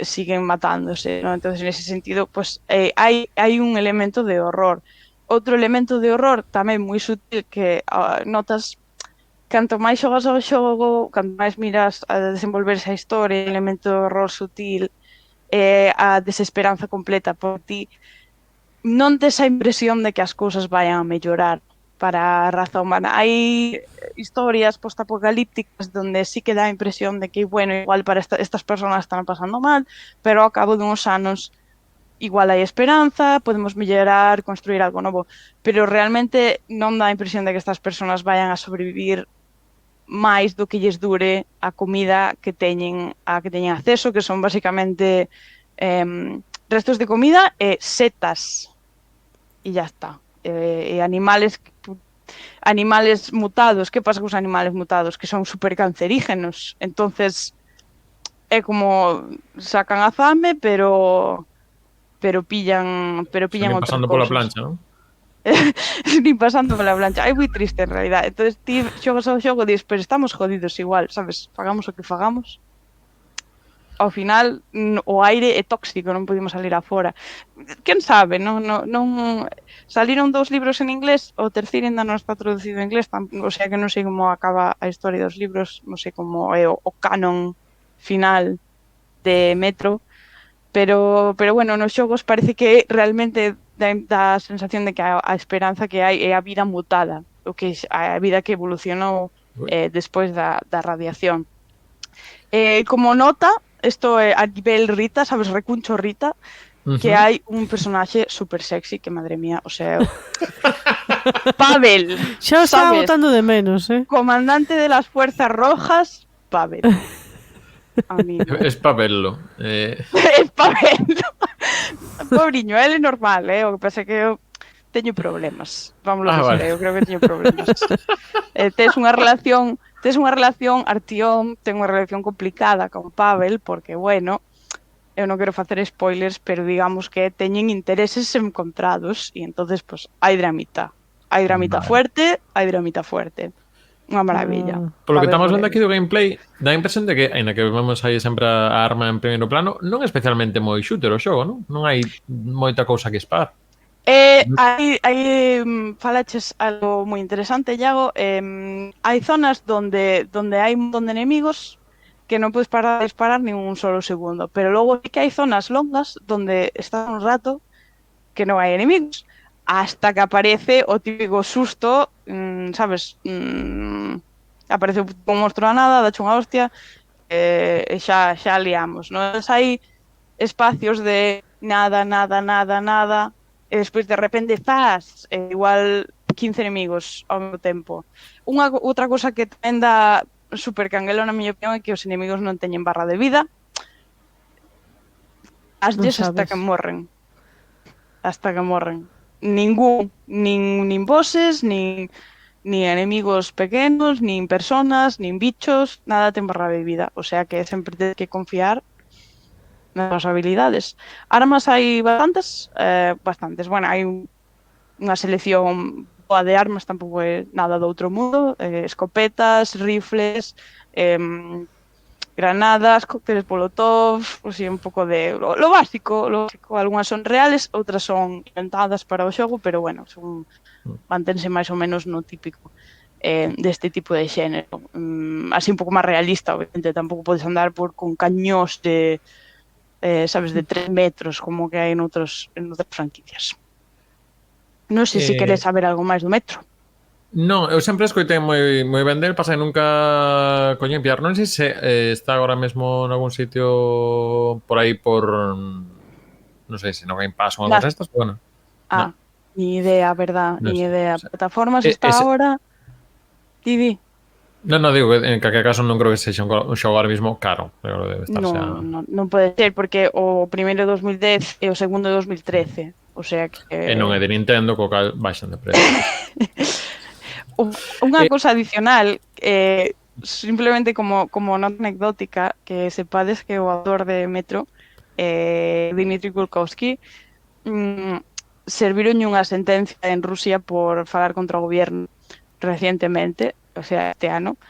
[SPEAKER 3] siguen matándose, ¿no? Entonces, en ese sentido, pues hai un elemento de horror. Outro elemento de horror tamén moi sutil que notas canto máis xogas ao xogo, canto máis miras a desenvolverse a historia, o elemento de horror sutil, a desesperanza completa por ti. Non tes a impresión de que as cousas vayan a mellorar para a raza humana. Hai historias postapocalípticas donde sí que dá a impresión de que, bueno, igual para estas persoas están pasando mal, pero ao cabo dunhos anos igual hai esperanza, podemos mellorar, construir algo novo, pero realmente non dá a impresión de que estas persoas vayan a sobrevivir máis do que lles dure a comida que teñen acceso, que son basicamente restos de comida e setas. E ya está. Animales mutados. Que pasa cos animales mutados? Que son super cancerígenos. Entonces, é como sacan a fame, pero pillan outras
[SPEAKER 2] pasando pola plancha, non?
[SPEAKER 3] Nin pasando pola plancha. É moi triste, en realidad. Entonces, ti xogas ao xogo e dis, pero estamos jodidos igual, sabes? Fagamos o que fagamos. Ao final o aire é tóxico, non podemos salir afora. Quen sabe, non saliron 2 libros en inglés, o terceiro ainda non está traducido en inglés, o sea que non sei como acaba a historia dos libros, non sei como é o canon final de Metro, pero bueno, nos xogos parece que realmente dá a sensación de que a esperanza que hai é a vida mutada, o que a vida que evolucionou despois da radiación. Como nota, isto é a nivel Rita, sabes, recuncho Rita, que hai un personaxe super sexy que, madre mía, o sea... Pavel,
[SPEAKER 4] xa o estaba botando de menos,
[SPEAKER 3] comandante de las Fuerzas Rojas, Pavel. Amigo.
[SPEAKER 2] Es Pavello.
[SPEAKER 3] Es Pavello. Pobriño, ele é normal, o que pasa é que eu teño problemas. Vamos a ver, eu creo que teño problemas. Tes unha relación, Artión ten unha relación complicada con Pavel, porque, bueno, eu non quero facer spoilers, pero digamos que teñen intereses encontrados, e entonces, pues, hai dramita. Hai dramita fuerte, Unha maravilla.
[SPEAKER 2] Polo que estamos vendo aquí do gameplay, dá a impresión de que, aínda que vemos aí sempre a arma en primeiro plano, non é especialmente moi shooter o xogo, non? Non hai moita cousa que spar.
[SPEAKER 3] Falaches algo moi interesante, Iago. Hai zonas donde hai un montón de enemigos que non podes parar de disparar nin un solo segundo, pero logo sí que hai zonas longas donde está un rato que non hai enemigos. hasta que aparece o típico susto, sabes, aparece un monstro da nada, dache unha hostia, e xa liamos, non? Hai espacios de nada, nada, nada, nada, e despois de repente, zas, igual 15 enemigos ao mesmo tempo. Outra cosa que tamén dá super canguelo na miña opinión é que os enemigos non teñen barra de vida, asdelles hasta que morren. Hasta que morren. Nin bosses, nin enemigos pequenos, nin personas, nin bichos, nada ten barra de vida. O sea que sempre tens que confiar nas habilidades. Armas hai bastantes. Bueno, hai unha selección boa de armas, tampouco é nada do outro mundo. Escopetas, rifles, granadas, cócteles molotov, así un pouco de lo básico, algunhas son reales, outras son inventadas para o xogo, pero bueno, mantense máis ou menos no típico deste tipo de xénero. Así un pouco máis realista, obviamente, tampouco podes andar con cañós de sabes, de 3 metros como que hai en outras franquicias. Non sei se queres saber algo máis do Metro.
[SPEAKER 2] Non, eu sempre escoitei moi ben del, pasa que nunca coñen pillar. Non sei se está agora mesmo en algún sitio por aí non sei se no Game Pass ou algo destas, bueno.
[SPEAKER 3] Ni idea, verdad, ni idea. Plataformas está agora... Didi.
[SPEAKER 2] Non, digo que en calquer caso non creo que sexa un xogo ahora mismo caro. Debe estar
[SPEAKER 3] non pode ser, porque o primeiro 2010 e o segundo 2013. O sea que...
[SPEAKER 2] E non é de Nintendo, co cal baixan de precio.
[SPEAKER 3] Unha cosa adicional, simplemente como nota anecdótica, que sepades que o autor de Metro, Dmitry Gurkovsky, serviron unha sentencia en Rusia por falar contra o goberno recientemente, o sea, este ano.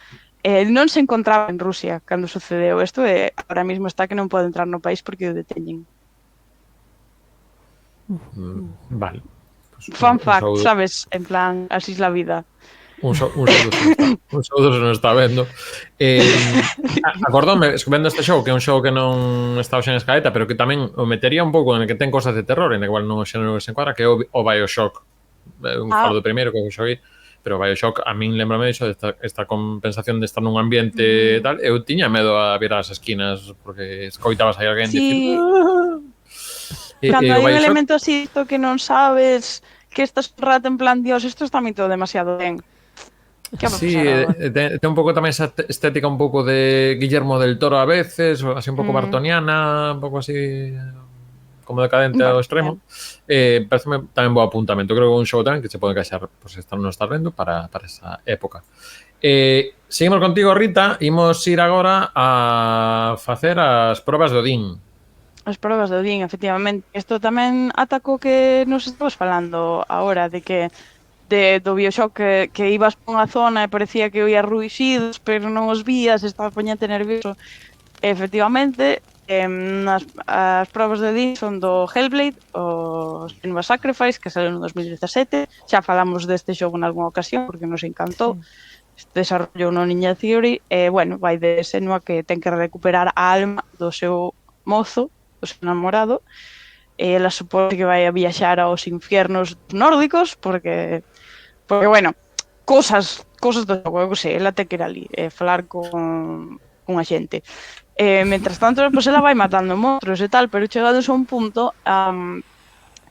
[SPEAKER 3] Non se encontraba en Rusia cando sucedeu isto, e ahora mismo está que non pode entrar no país porque o deteñen.
[SPEAKER 2] Vale.
[SPEAKER 3] Fun fact, sabes, en plan, así es la vida.
[SPEAKER 2] Un saúdo se non está vendo. Acordome, vendo este xogo, que é un xogo que non está hoxe en escaleta, pero que tamén o metería un pouco en el que ten cosas de terror, en el igual non o xénero que se encuadra, que é o Bioshock. Falo do primeiro que xoguei, pero o Bioshock a min lembrame iso esta compensación de estar nun ambiente tal. Eu tiña medo a virar as esquinas porque escoitabas aí alguén dicir...
[SPEAKER 3] Cando hai un elemento así que non sabes, que estás un rato en plan, Dios, isto está mito demasiado ben.
[SPEAKER 2] Sí, ten un pouco tamén esa estética un pouco de Guillermo del Toro a veces, así un pouco bartoniana, un pouco así como decadente ao extremo. Pareceme tamén bo apuntamento. Creo que é un xogo tamén que se pode encaixar, pues, non estar vendo para esa época. Seguimos contigo, Rita. Imos ir agora a facer as probas do Odín.
[SPEAKER 3] As probas do Odín, efectivamente. Isto tamén atacou que nos estamos falando agora, de que do Bioshock que ibas por unha zona e parecía que oías ruixidos, pero non os vías, estaba poñente nervioso. Efectivamente, as probas de Odín son do Hellblade, o Senua's Sacrifice, que salió no 2017. Xa falamos deste xogo en algunha ocasión, porque nos encantou. Desarrollou no Ninja Theory, e, bueno, vai de Senua que ten que recuperar a alma do seu mozo, do seu namorado, e ela supone que vai a viaxar aos infiernos nórdicos, porque bueno, cosas do xogo, eu sei, ela ten que ir ali, falar con a xente. Mentras tanto, pues, ela vai matando monstruos e tal, pero chegados a un punto,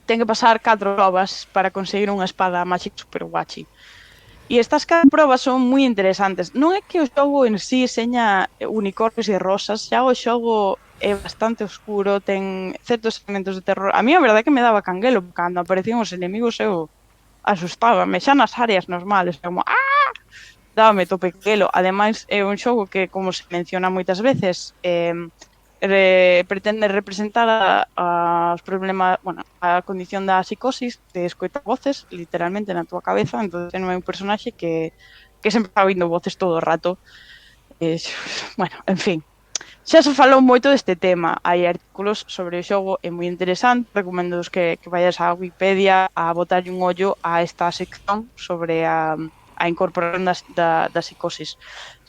[SPEAKER 3] ten que pasar 4 probas para conseguir unha espada Magic Super Wachi. E estas 4 probas son moi interesantes. Non é que o xogo en sí seña unicornios e rosas, xa o xogo é bastante oscuro, ten certos elementos de terror. A mí a verdade é que me daba canguelo, cando aparecían os enemigos eu asustábame, xa nas áreas normales, como dábame tope canguelo. Ademais é un xogo que, como se menciona moitas veces, pretende representar os problemas, bueno, a condición da psicosis, de escoitar voces literalmente na túa cabeza. Entón non é un personaxe que sempre está ouvindo voces todo o rato. Bueno, en fin, xa se falou moito deste tema, hai artículos sobre o xogo, é moi interesante, recomendo que vayas á Wikipedia a botarlle un ollo a esta sección sobre a incorporación da psicosis.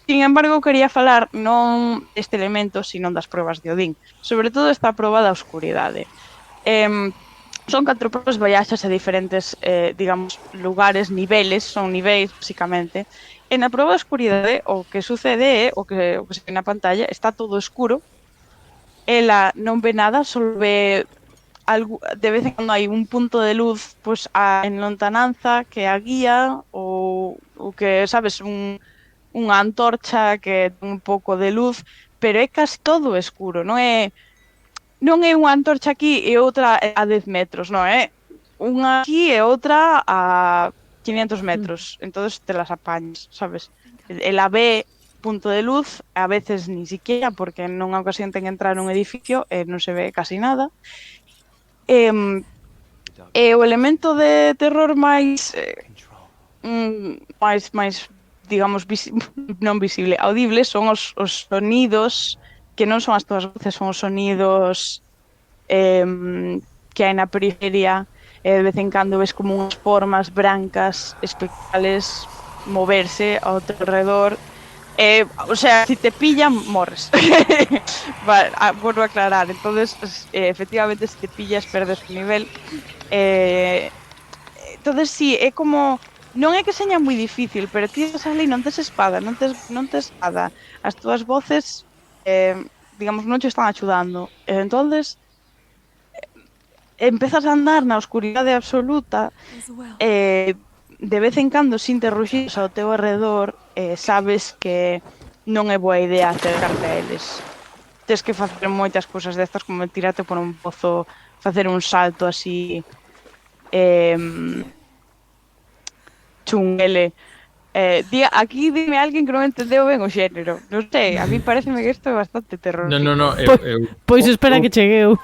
[SPEAKER 3] Sin embargo, quería falar non deste elemento, sino das probas de Odín, sobre todo esta proba da oscuridade. Son 4 probas, viaxas a diferentes, digamos, lugares, son niveis, basicamente. E na proba de escuridade, o que sucede é, o que se ve na pantalla, está todo escuro, ela non ve nada, só ve de vez en cando hai un punto de luz pues, en lontananza que a guía ou que, sabes, unha antorcha que ten un pouco de luz, pero é casi todo escuro, non é unha antorcha aquí e outra a 10 metros, non é unha aquí e outra a 500 metros, entonces te las apañas, sabes? Ela ve punto de luz, a veces ni siquiera, porque nunha ocasión ten que entrar nun edificio e non se ve casi nada. E o elemento de terror máis digamos, non visible, audible, son os sonidos que non son as túas voces, son os sonidos que hai na periferia. De vez en cando ves como unhas formas brancas espectrales moverse ao teu redor. O sea, si te pillan, morres. Vale, vuelvo a aclarar. Entonces, efectivamente, si te pillas, perdes o nivel. Entonces, sí, é como... Non é que seña moi difícil, pero ti estás ali, non tes espada, non tes nada. As túas voces, digamos, non te están axudando. Entonces, empezas a andar na oscuridade absoluta, de vez en cando sintes ruxidos ao teu arredor, sabes que non é boa idea acercarte a eles. Tes que facer moitas cousas destas, como tirarte por un pozo, facer un salto así chunguele. Aquí dime alguén que non entendeu ben o xénero. Non sei, a mí pareceme que isto é bastante terror.
[SPEAKER 2] No,
[SPEAKER 4] Pois espera que chegue eu.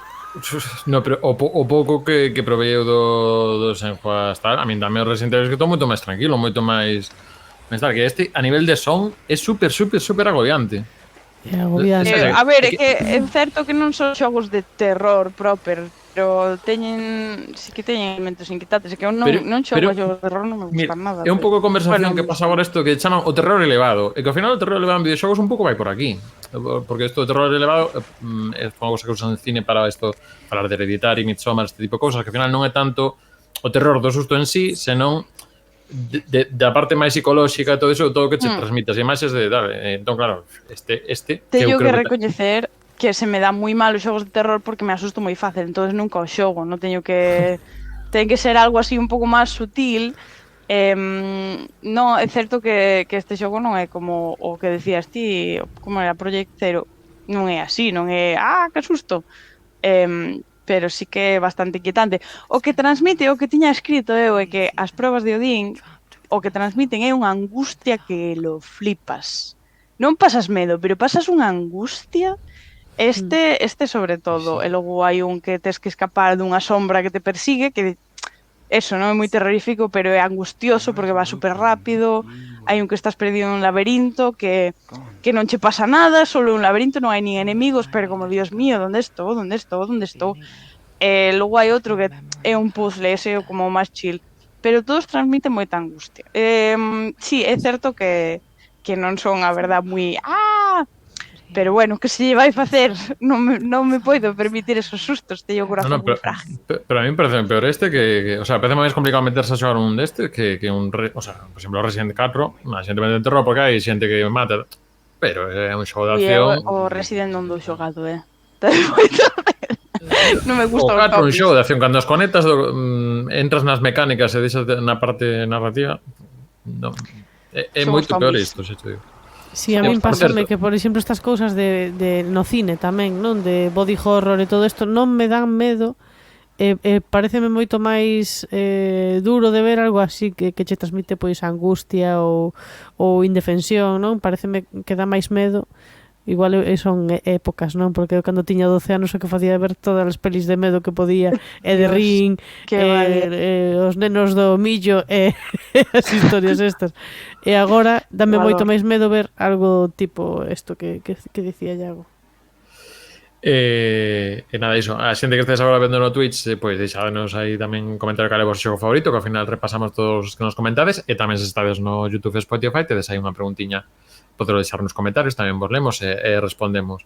[SPEAKER 2] No, pero o pouco que provei eu do Senjuas tal, a min dame o Resident Evil que estou moito máis tranquilo, moito máis tal, que este a nivel de son é super agobiante.
[SPEAKER 4] É agobiante.
[SPEAKER 3] A ver, é certo que non son xogos de terror proper, pero sí que teñen elementos inquietantes, que eu non xogo xogos de terror, non me gustan nada.
[SPEAKER 2] É un pouco a conversación que pasa agora isto que chaman o terror elevado, e que ao final o terror elevado en videoxogos un pouco vai por aquí, porque isto de terror elevado é unha cosa que usan en cine para isto, falar de Hereditary, Midsommar, este tipo de cousas, que ao final non é tanto o terror do susto en sí, senón da parte máis psicolóxica, todo iso, todo o que che transmite as imaxes de, entón claro, este
[SPEAKER 3] teño que recoñecer que se me dá moi mal os xogos de terror porque me asusto moi fácil, entonces nunca o xogo, non teño que ten que ser algo así un pouco máis sutil. Non, é certo que este xogo non é como o que decías ti, como era Project Zero, non é así, non é que susto. Pero sí que é bastante inquietante. O que transmite, o que tiña escrito eu é que as probas de Odín o que transmiten é unha angustia que lo flipas. Non pasas medo, pero pasas unha angustia. Este sobre todo, e logo hai un que tes que escapar dunha sombra que te persigue, que eso non é moi terrorífico, pero é angustioso porque va super rápido. Hai un que estás perdido en un laberinto que non che pasa nada, solo un laberinto, non hai nin enemigos, pero como, Dios mío, onde estou? Logo hai outro que é un puzzle, ese é como máis chill, pero todos transmiten moita angustia. Sí, é certo que non son, a verdad, moi... Pero bueno, que se lle vai facer? Non me poido permitir esos sustos, teño o corazón moi frágil.
[SPEAKER 2] Pero a mí me parece peor este que o sea, parece máis complicado meterse a xogar un deste que un, o sea, por exemplo, Resident 4, a xente mete en terror porque hai xente que mata, pero é un xogo de acción.
[SPEAKER 3] O Resident non dou xogado, non me gusta
[SPEAKER 2] o 4 un xogo de acción, cando as conectas entras nas mecánicas e deixas na parte narrativa, non, é moito peor isto, se te digo.
[SPEAKER 4] Si, a min pásame que, por exemplo, estas cousas de no cine tamén, non? De body horror e todo isto non me dan medo, pareceme moito máis duro de ver algo así que che transmite pois angustia ou indefensión, non? Pareceme que dá máis medo. Igual son épocas, non? Porque eu cando tiña 12 anos o que facía ver todas as pelis de medo que podía, e de Ring, os nenos do millo e as historias estas. E agora dame moito máis medo ver algo tipo isto que dicía Iago.
[SPEAKER 2] E nada, iso. A xente que estés agora vendo no Twitch, pois deixádenos aí tamén comentar cal é o vosso xogo favorito, que ao final repasamos todos os que nos comentades, e tamén se estades no YouTube e Spotify, tedes aí unha preguntiña, poderos deixar nos comentarios, tamén vos lemos e respondemos.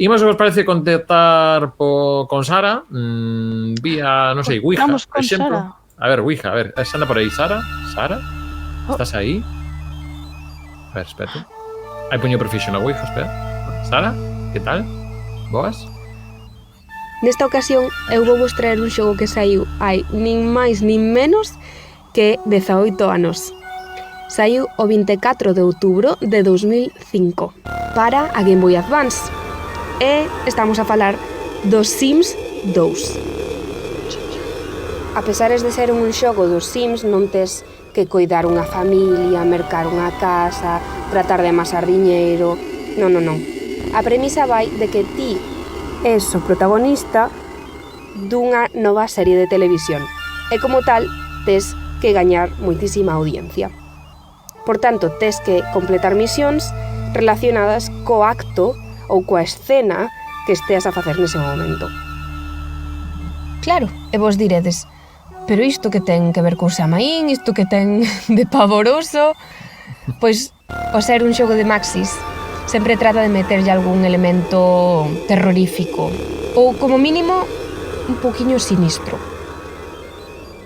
[SPEAKER 2] Imos, vos parece, contactar con Sara, vía, non sei, Ouija,
[SPEAKER 3] Vamos
[SPEAKER 2] por
[SPEAKER 3] con
[SPEAKER 2] exemplo.
[SPEAKER 3] Sara.
[SPEAKER 2] A ver, Ouija, a ver, anda por aí, Sara? Sara? Estás aí? A ver, espérate. Hai puño proficio na Ouija, espera. Sara, que tal? Boas?
[SPEAKER 5] Nesta ocasión eu vou vos traer un xogo que saiu hai nin máis nin menos que 18 anos. Saiu o 24 de outubro de 2005 para a Game Boy Advance. E estamos a falar dos Sims 2. A pesares de ser un xogo dos Sims, non tes que coidar unha familia, mercar unha casa, tratar de amasar diñeiro... Non. A premisa vai de que ti és o protagonista dunha nova serie de televisión e como tal tes que gañar moitísima audiencia. Por tanto, tes que completar misións relacionadas co acto ou coa escena que esteas a facer nese momento. Claro, e vos diredes, pero isto que ten que ver co Xamaín, isto que ten de pavoroso... Pois, ao ser un xogo de Maxis, sempre trata de meterlle algún elemento terrorífico ou, como mínimo, un poquinho sinistro.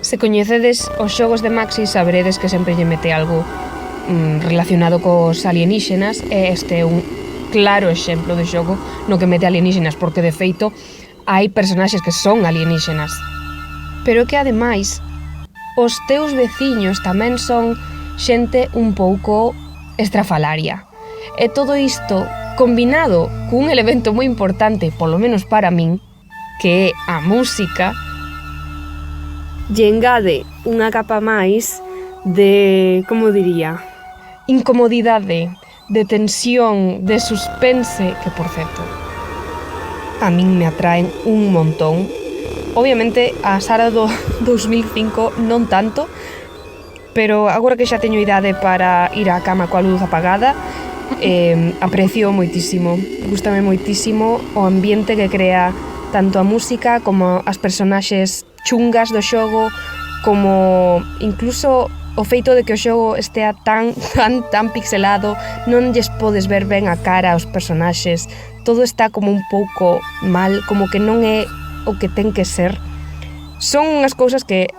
[SPEAKER 5] Se coñecedes os xogos de Maxis, saberedes que sempre lle mete algo relacionado cos alienígenas e este é un claro exemplo de xogo no que mete alienígenas, porque de feito hai personaxes que son alienígenas. Pero que ademais os teus veciños tamén son xente un pouco estrafalaria. E todo isto combinado cun elemento moi importante, polo menos para min, que é a música, lle engade unha capa máis de, como diría, incomodidade, de tensión, de suspense, que, por certo, a min me atraen un montón. Obviamente, a Sara do 2005 non tanto, pero agora que xa teño idade para ir á cama coa luz apagada, aprecio moitísimo, gústame moitísimo o ambiente que crea tanto a música como as personaxes chungas do xogo, como incluso o feito de que o xogo estea tan pixelado, non lles podes ver ben a cara aos personaxes, todo está como un pouco mal, como que non é o que ten que ser. Son unhas cousas que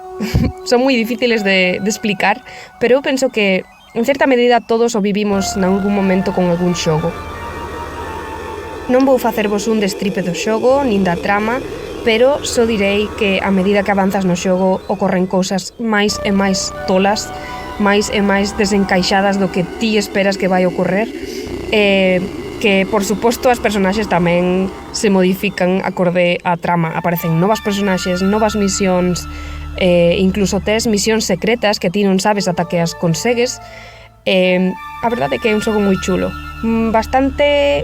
[SPEAKER 5] son moi difíciles de explicar, pero eu penso que en certa medida todos o vivimos nalgún momento con algún xogo. Non vou facervos un destripe do xogo, nin da trama, pero só direi que a medida que avanzas no xogo ocorren cousas máis e máis tolas, máis e máis desencaixadas do que ti esperas que vai ocorrer, que, por suposto, as personaxes tamén se modifican acorde á trama. Aparecen novas personaxes, novas misións, incluso tes misións secretas que ti non sabes ata que as consegues. A verdade é que é un xogo moi chulo, bastante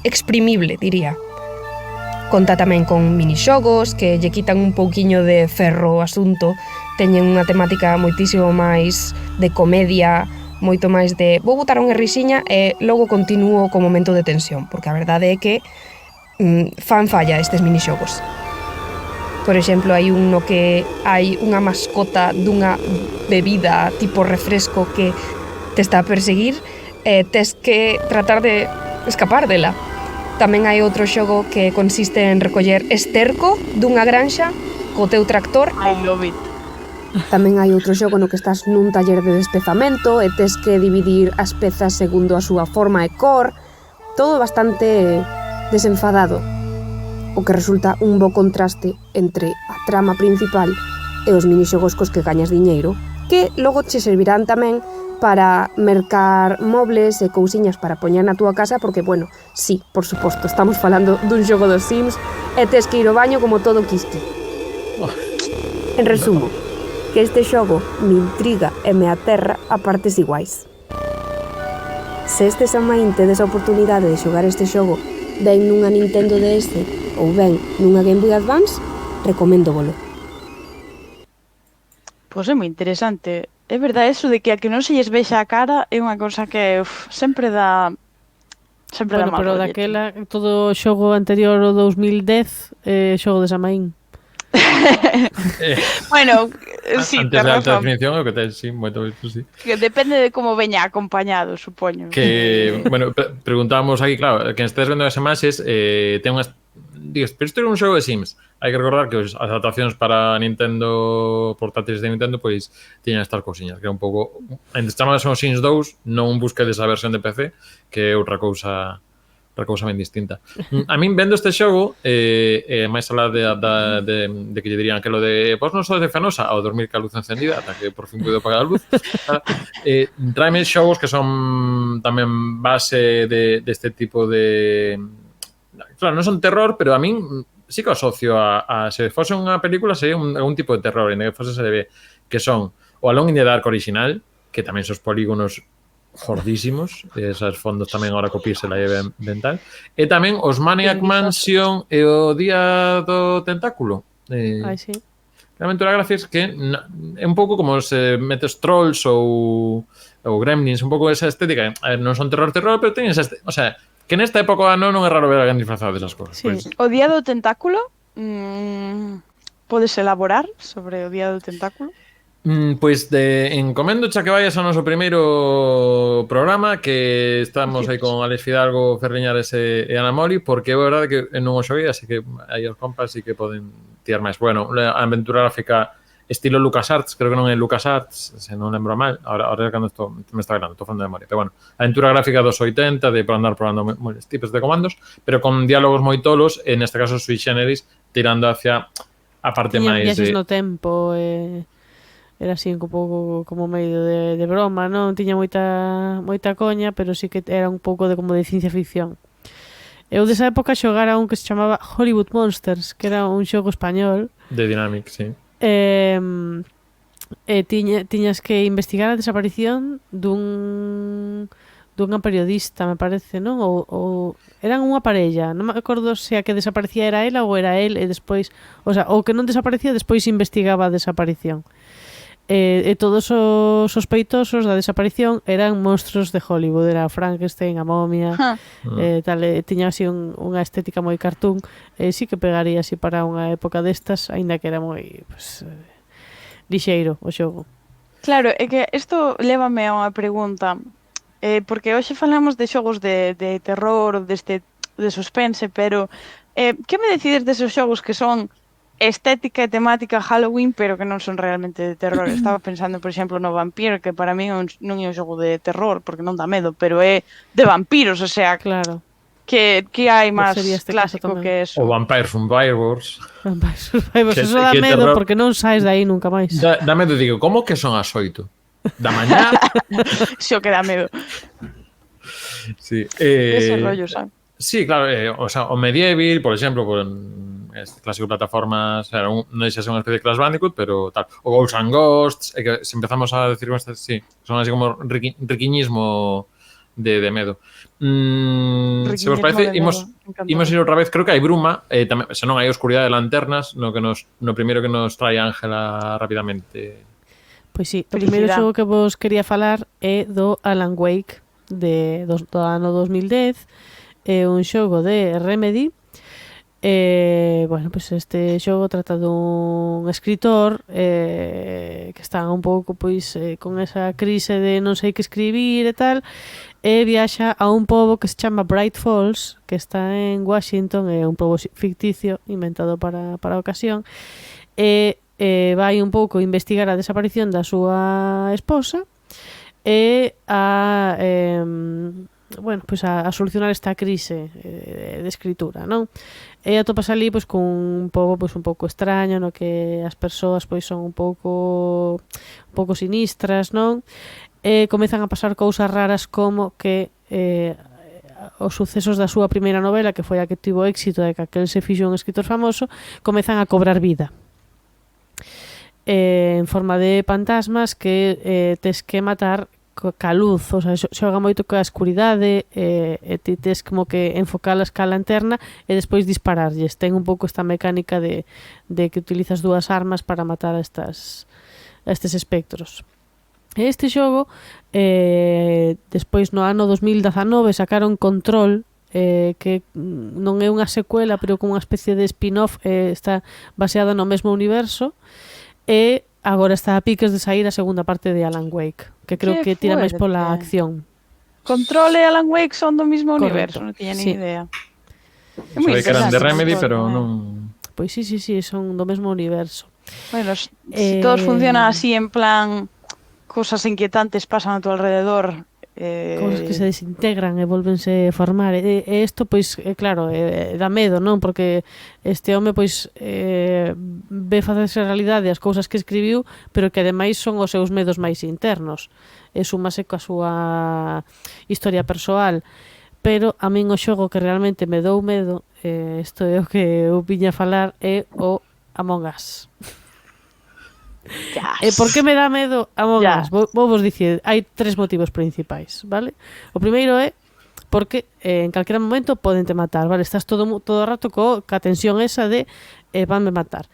[SPEAKER 5] exprimible, diría. Conta tamén con minixogos que lle quitan un pouquiño de ferro ao asunto, teñen unha temática moitísimo máis de comedia, moito máis de vou botar unha risiña e logo continúo co momento de tensión, porque a verdade é que fan falla estes minixogos. Por exemplo, hai un no que hai unha mascota dunha bebida tipo refresco que te está a perseguir e tes que tratar de escapar dela. Tamén hai outro xogo que consiste en recoller esterco dunha granxa co teu tractor.
[SPEAKER 3] I love it.
[SPEAKER 5] Tamén hai outro xogo no que estás nun taller de despezamento e tes que dividir as pezas segundo a súa forma e cor. Todo bastante desenfadado, o que resulta un bo contraste entre a trama principal e os minixogos cos que gañas diñeiro, que logo che servirán tamén para mercar mobles e cousiñas para poñer na túa casa, porque, bueno, sí, por suposto, estamos falando dun xogo dos Sims e tes que ir ao baño como todo quisque. En resumo, que este xogo me intriga e me aterra a partes iguais. Se este Xamaín tedes a oportunidade de xogar este xogo ben nunha Nintendo DS ou ben nunha Game Boy Advance, recoméndovolo.
[SPEAKER 3] Pois é moi interesante. É verdade eso de que a que non se lles vexa a cara é unha cousa que sempre dá Sempre dá
[SPEAKER 4] Bueno,
[SPEAKER 3] mal
[SPEAKER 4] pero
[SPEAKER 3] rollete.
[SPEAKER 4] daquela, todo o xogo anterior ao 2010, xogo de Samaín.
[SPEAKER 3] Bueno, sí,
[SPEAKER 2] Antes
[SPEAKER 3] tes
[SPEAKER 2] de alta
[SPEAKER 3] razón.
[SPEAKER 2] definición, é o que tes, sí, moito isto, sí.
[SPEAKER 3] Que depende de como veña acompañado, supoño.
[SPEAKER 2] Que, bueno, preguntábamos aquí, claro, que estés vendo as imaxes, ten unhas... Digas, pero isto era un xogo de Sims. Hai que recordar que as adaptacións para Nintendo, portátiles de Nintendo, pois tiñan estas cousiñas, que é un pouco... Entre chamadas son Sims 2, non busquedes a versión de PC, que é outra cousa ben distinta. A min vendo este xogo, máis alá de que lle dirían que lo de pois non só de Fenosa ao dormir ca luz encendida, ata que por fin puido apagar a luz, traeme xogos que son tamén base deste tipo de... Claro, non son terror, pero a min sí que o asocio a se fose unha película sería algún tipo de terror, en que fose se debe, que son o Alone in the Dark original, que tamén son polígonos gordísimos, esos fondos tamén agora copirse la ben tal, e tamén os Maniac Mansion e o Día do Tentáculo.
[SPEAKER 4] Ai, sí.
[SPEAKER 2] A aventura gráfica que é un pouco como se metes Trolls ou Gremlins, un pouco esa estética. Non son terror, pero teñen esa estética. O sea, que nesta época non é raro ver a alguén disfrazado desas cosas.
[SPEAKER 4] Sí.
[SPEAKER 2] Pues,
[SPEAKER 3] O Día do Tentáculo, podes elaborar sobre o Día do Tentáculo?
[SPEAKER 2] Pois encomendo xa que vayas ao noso primeiro programa, que estamos aí con Alex Fidalgo, Ferriñares e Ana Moli, porque é verdade que non o xoguei, así que aí os compas sí que poden tirar máis. Bueno, a aventura gráfica estilo LucasArts, creo que non é LucasArts, se non lembro mal, ahora é cando me está grande, estou falando de memoria, pero bueno, a aventura gráfica dos 80, de por andar probando moitos tipos de comandos, pero con diálogos moi tolos, en este caso sui generis, tirando hacia a parte
[SPEAKER 4] Tiña
[SPEAKER 2] máis
[SPEAKER 4] viaxes
[SPEAKER 2] de...
[SPEAKER 4] no tempo, era así un pouco como medio de broma, non tiña moita coña, pero sí que era un pouco de como de ciencia ficción. Eu desa época xogara un que se chamaba Hollywood Monsters, que era un xogo español.
[SPEAKER 2] De Dynamic, sí.
[SPEAKER 4] Tiñas que investigar a desaparición dunha periodista, me parece, non? Ou eran unha parella, non me acordo se a que desaparecía era ela ou era el, e despois, o sea, o que non desaparecía despois investigaba a desaparición. E todos os sospeitosos da desaparición eran monstruos de Hollywood, era Frankenstein, a momia, tal, tiña así unha estética moi cartoon, sí que pegaría así para unha época destas, aínda que era moi, pues, lixeiro o xogo.
[SPEAKER 3] Claro, é que isto lévame a unha pregunta, porque hoxe falamos de xogos de terror, de suspense, pero que me decides desos xogos que son estética e temática Halloween, pero que non son realmente de terror? Estaba pensando, por exemplo, no Vampire, que para mí non é un xogo de terror, porque non dá medo, pero é de vampiros, o sea,
[SPEAKER 4] claro,
[SPEAKER 3] que hai máis
[SPEAKER 4] sería este
[SPEAKER 3] clásico
[SPEAKER 4] caso tamén.
[SPEAKER 3] que eso.
[SPEAKER 2] O Vampire Survivors.
[SPEAKER 4] Eso dá
[SPEAKER 2] que
[SPEAKER 4] medo
[SPEAKER 2] terror.
[SPEAKER 4] porque non saes de aí nunca máis.
[SPEAKER 2] Dá medo, digo, como que son as 8 da mañá?
[SPEAKER 3] Xo que dá medo.
[SPEAKER 2] Sí.
[SPEAKER 3] Ese rollo, sabe?
[SPEAKER 2] Sí, claro, o sea, o Medieval, por exemplo, este clásico de plataformas, non sei se é unha especie de Crash Bandicoot, pero tal. O Ghosts and Ghosts, que se empezamos a decir estas, sí, son así como riquiñismo de medo. Se vos parece, imos ir outra vez, creo que hai bruma, tamén, se non hai oscuridade de lanternas, no primeiro que nos trae Ángela rapidamente.
[SPEAKER 4] Pois sí, o primeiro xogo que vos quería falar é do Alan Wake do ano 2010, é un xogo de Remedy. Bueno, pues este xogo trata dun escritor que está un pouco pois con esa crise de non sei que escribir e tal, e viaxa a un pobo que se chama Bright Falls, que está en Washington, é un pobo ficticio inventado para a ocasión, e vai un pouco investigar a desaparición da súa esposa e bueno, pues a solucionar esta crise de escritura, non? E atopas ali pois con un pobo pois un pouco extraño, no que as persoas pois son un pouco sinistras, non? E comezan a pasar cousas raras como que os sucesos da súa primeira novela, que foi a que tivo éxito e que aquel se fixo un escritor famoso, comezan a cobrar vida en forma de fantasmas que tes que matar ca luz, o sea, xoga moito coa escuridade, e ti tes como que enfocalas ca lanterna e despois dispararlles. Ten un pouco esta mecánica de que utilizas dúas armas para matar a estes espectros. Este xogo, despois no ano 2019 sacaron Control, que non é unha secuela, pero como unha especie de spin-off, está baseada no mesmo universo, e agora está a piques de sair a segunda parte de Alan Wake, que creo que tira máis pola acción.
[SPEAKER 3] Control e Alan Wake son do mesmo universo,
[SPEAKER 4] Correcto.
[SPEAKER 3] non tiña
[SPEAKER 4] Sí.
[SPEAKER 3] ni idea. É
[SPEAKER 2] Sabía
[SPEAKER 3] moi
[SPEAKER 2] que eran de
[SPEAKER 3] interesante
[SPEAKER 2] Remedy,
[SPEAKER 3] Control,
[SPEAKER 2] pero
[SPEAKER 3] eh.
[SPEAKER 2] non...
[SPEAKER 4] Pois sí, son do mesmo universo.
[SPEAKER 3] Bueno, si todos funcionan así en plan cosas inquietantes pasan a tu alrededor,
[SPEAKER 4] Cousas que se desintegran e volvense a formar. E isto, pois, claro, dá medo, non? Porque este home, pois, ve facerse realidade as cousas que escribiu, pero que ademais son os seus medos máis internos. E súmase coa súa historia persoal. Pero a min o xogo que realmente me dou medo, isto é o que eu viña a falar, é o Among Us. E por que me dá medo Among Us? Vou vos dicir, hai 3 motivos principais, vale? O primeiro é porque en calquera momento podente matar, vale? Estás todo o rato ca tensión esa de vanme matar.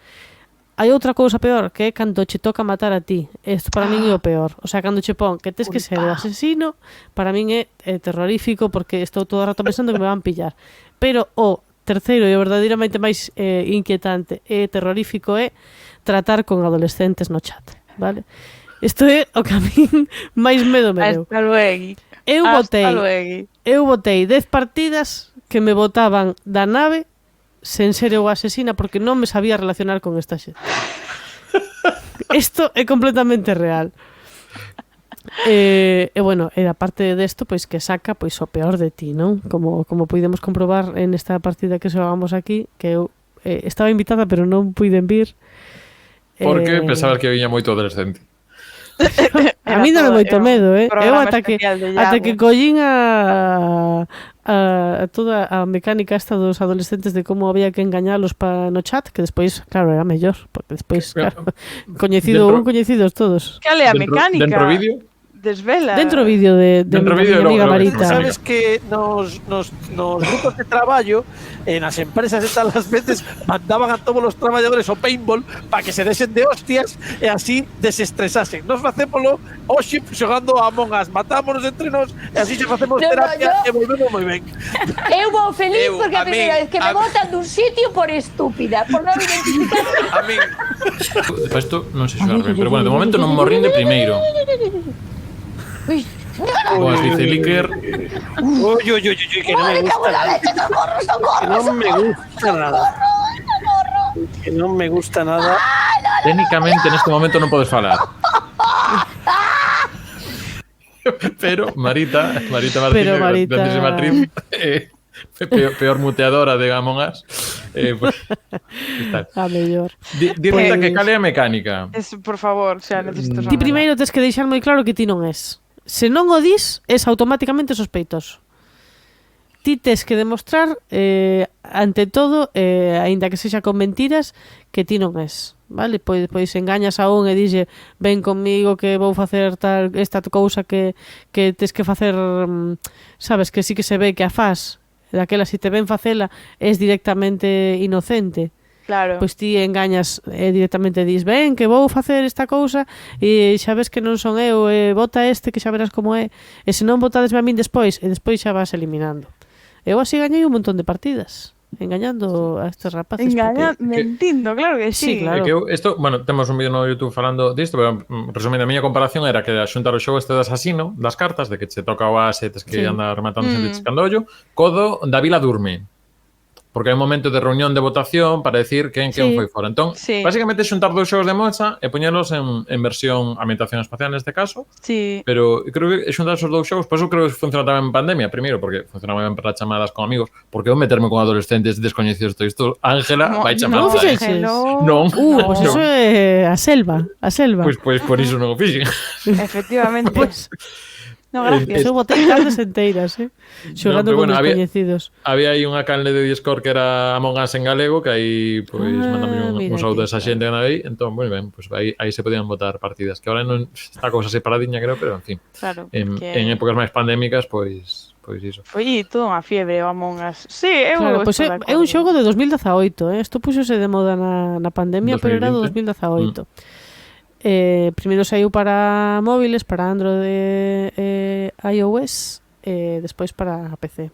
[SPEAKER 4] Hai outra cousa peor, que é cando che toca matar a ti. Isto para min é o peor. O sea, cando che pon que tes que ser o asesino, para min é terrorífico, porque estou todo o rato pensando que me van pillar. Pero o terceiro e o verdadeiramente máis inquietante e terrorífico é tratar con adolescentes no chat, vale? Isto é o que a min máis medo me deu.
[SPEAKER 3] Hasta luego.
[SPEAKER 4] Eu botei 10 partidas que me botaban da nave sen ser eu a asesina porque non me sabía relacionar con esta xente. Isto é completamente real. E bueno, e aparte desto, pois que saca pois o peor de ti, non? Como podemos comprobar en esta partida que xogamos aquí, que eu estaba invitada pero non puiden vir.
[SPEAKER 2] Porque pensabas que viña moito adolescente.
[SPEAKER 4] A mí dame moito medo, Eu ata que collín a toda a mecánica esta dos adolescentes de como había que engañalos no chat, que despois, claro, era mellor, porque despois, claro, coñecidos todos.
[SPEAKER 3] Que é a mecánica?
[SPEAKER 2] Dentro vídeo?
[SPEAKER 3] Desvela.
[SPEAKER 4] Dentro vídeo de mi amiga Marita.
[SPEAKER 6] Sabes que nos grupos de traballo, nas empresas e tal, as veces mandaban a todos os traballadores ao paintball para que se desen de hostias e así desestresasen. Nos facémolo hoxe xogando a Among Us, matámonos entre nos e así xe facemos terapia e volvemos moi ben.
[SPEAKER 7] Eu vou feliz porque a primeira vez que me botan dun sitio por estúpida, por non identificar.
[SPEAKER 6] A min.
[SPEAKER 2] Isto non sei xogar ben, pero bueno, de momento non morrín de primeiro. Boas, dice Licker.
[SPEAKER 6] Uy, que non me gusta nada. Que non me gusta nada. Que non me gusta nada.
[SPEAKER 2] Técnicamente neste momento non podes falar. Pero Marita Martínez, grandísima actriz, peor muteadora de Among Us, pues,
[SPEAKER 4] a mellor.
[SPEAKER 2] Dime que cale a mecánica.
[SPEAKER 3] Por favor, xa necesito saber.
[SPEAKER 4] Ti primeiro tes que deixar moi claro que ti non és. Se non o dis, es automáticamente sospeitoso. Ti tes que demostrar, ante todo, aínda que sexa con mentiras, que ti non és. Vale? Pois engañas a un e dixe ven comigo que vou facer tal esta cousa que tes que facer, sabes, que sí que se ve que a faz. Daquela, si te ven facela, es directamente inocente.
[SPEAKER 3] Claro.
[SPEAKER 4] Pois ti engañas directamente dis ven que vou facer esta cousa e xa ves que non son eu, vota este que xa verás como é, e se non votadesme a min despois, e despois xa vas eliminando. Eu así gañei un montón de partidas engañando a estes rapaces.
[SPEAKER 3] Mentindo, claro que sí.
[SPEAKER 4] Sí, claro.
[SPEAKER 2] Que isto, bueno, temos un vídeo no YouTube falando disto, pero resumindo, a miña comparación era que a xuntar o xogo este de asasino das cartas, de que che toca o as e tes que andar rematando xente chiscando ollo, codo da Vila Durme. Porque hai un momento de reunión de votación para decir quen foi fora. Entón, básicamente xuntar dous xogos de mocha e poñelos en versión ambientación espacial neste caso.
[SPEAKER 3] Sí.
[SPEAKER 2] Pero creo que xuntar esos dous xogos, por eso creo que funciona tamén en pandemia, primeiro porque funciona moi ben para chamadas con amigos, porque eu meterme con adolescentes descoñecidos isto, Ángela vai chamar.
[SPEAKER 4] Non. Pois iso é a selva,
[SPEAKER 2] Pois por iso non o fixen.
[SPEAKER 3] Efectivamente.
[SPEAKER 4] Pois no, gracias. Eu botei tardes enteiras, xogando con descoñecidos.
[SPEAKER 2] Había aí unha canle de Discord que era Among Us en galego, que aí, pois, mandame un saúdo a esa xente que anda aí. Entón, moi ben, pois aí se podían botar partidas. Que ahora non está cousa separadiña, creo, pero, en fin.
[SPEAKER 3] Claro.
[SPEAKER 2] En épocas máis pandémicas, pois iso.
[SPEAKER 3] Foi toda unha fiebre o Among Us. Sí,
[SPEAKER 4] pois é un xogo de 2018, Isto puxose de moda na pandemia, pero era do 2018. Primeiro saiu para móviles, para Android e iOS, despois para PC.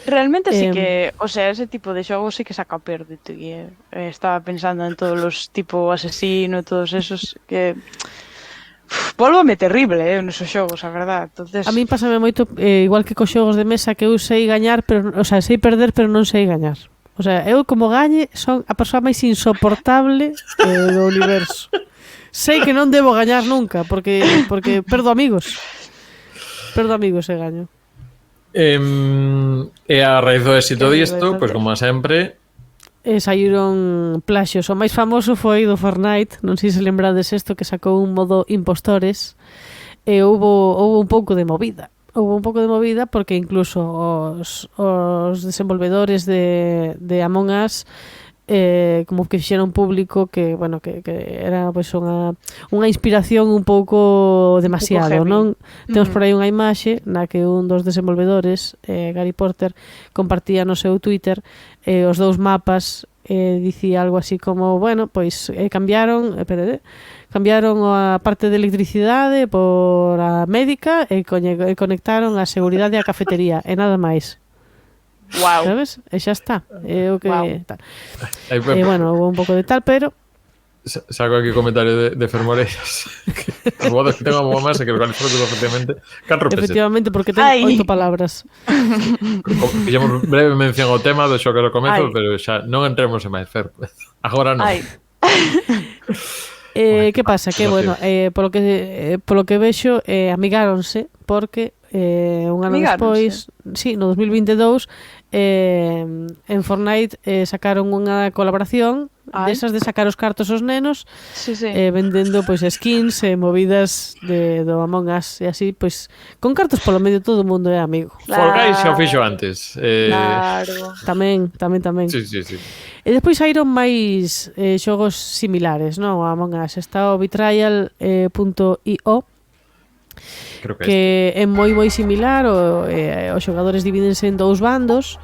[SPEAKER 3] Realmente sí que, o sea, ese tipo de xogos sí que saca o peor de ti. Estaba pensando en todos os tipo asesino, todos esos que volvome terrible, nesos xogos, a verdad. Entonces,
[SPEAKER 4] A min pásame moito, igual que cos xogos de mesa, que eu sei gañar, pero, o sea, sei perder, pero non sei gañar. O sea, eu como gañe son a persoa máis insoportable do universo. Sei que non debo gañar nunca, porque perdo amigos. Perdo amigos e gaño.
[SPEAKER 2] E a raíz do éxito disto, pois como sempre,
[SPEAKER 4] saíron plaxios. O máis famoso foi do Fortnite, non sei se lembrades isto, que sacou un modo impostores, e houve un pouco de movida. Houve un pouco de movida porque incluso os desenvolvedores de Among Us como que fixeron público que, bueno, que era pois unha inspiración un pouco demasiado, non? Temos por aí unha imaxe na que un dos desenvolvedores, Gary Porter, compartía no seu Twitter os dous mapas, dicía algo así como, bueno, pois cambiaron a parte de electricidade por a médica e conectaron a seguridade e a cafetería e nada máis.
[SPEAKER 3] wow.
[SPEAKER 4] Sabes? E xa está. O que tal. Bueno, houve un pouco de tal, pero
[SPEAKER 2] saco aquí o comentario de Fermoreiras. As bodas que tengo a mamá se que organizou efectivamente 4 pesetas.
[SPEAKER 4] efectivamente, porque ten 8 palabras.
[SPEAKER 2] Fixemos breve mención ao tema do xogo ao comezo, pero xa non entremos en máis, Fer. Agora non.
[SPEAKER 4] Que pasa? Que, bueno, polo que vexo, amigáronse, porque un ano despois, sí, no 2022, en Fortnite sacaron unha colaboración desas de sacar os cartos aos nenos, vendendo pois skins e movidas do Among Us e así, pois con cartos polo medio todo o mundo é amigo.
[SPEAKER 2] Fall Guys xa o fixo antes.
[SPEAKER 3] Claro.
[SPEAKER 4] Tamén.
[SPEAKER 2] Sí.
[SPEAKER 4] E despois saíron máis xogos similares, non? O Among Us. Está o Betrayal.io, que é moi similar. Os xogadores divídense en dous bandos,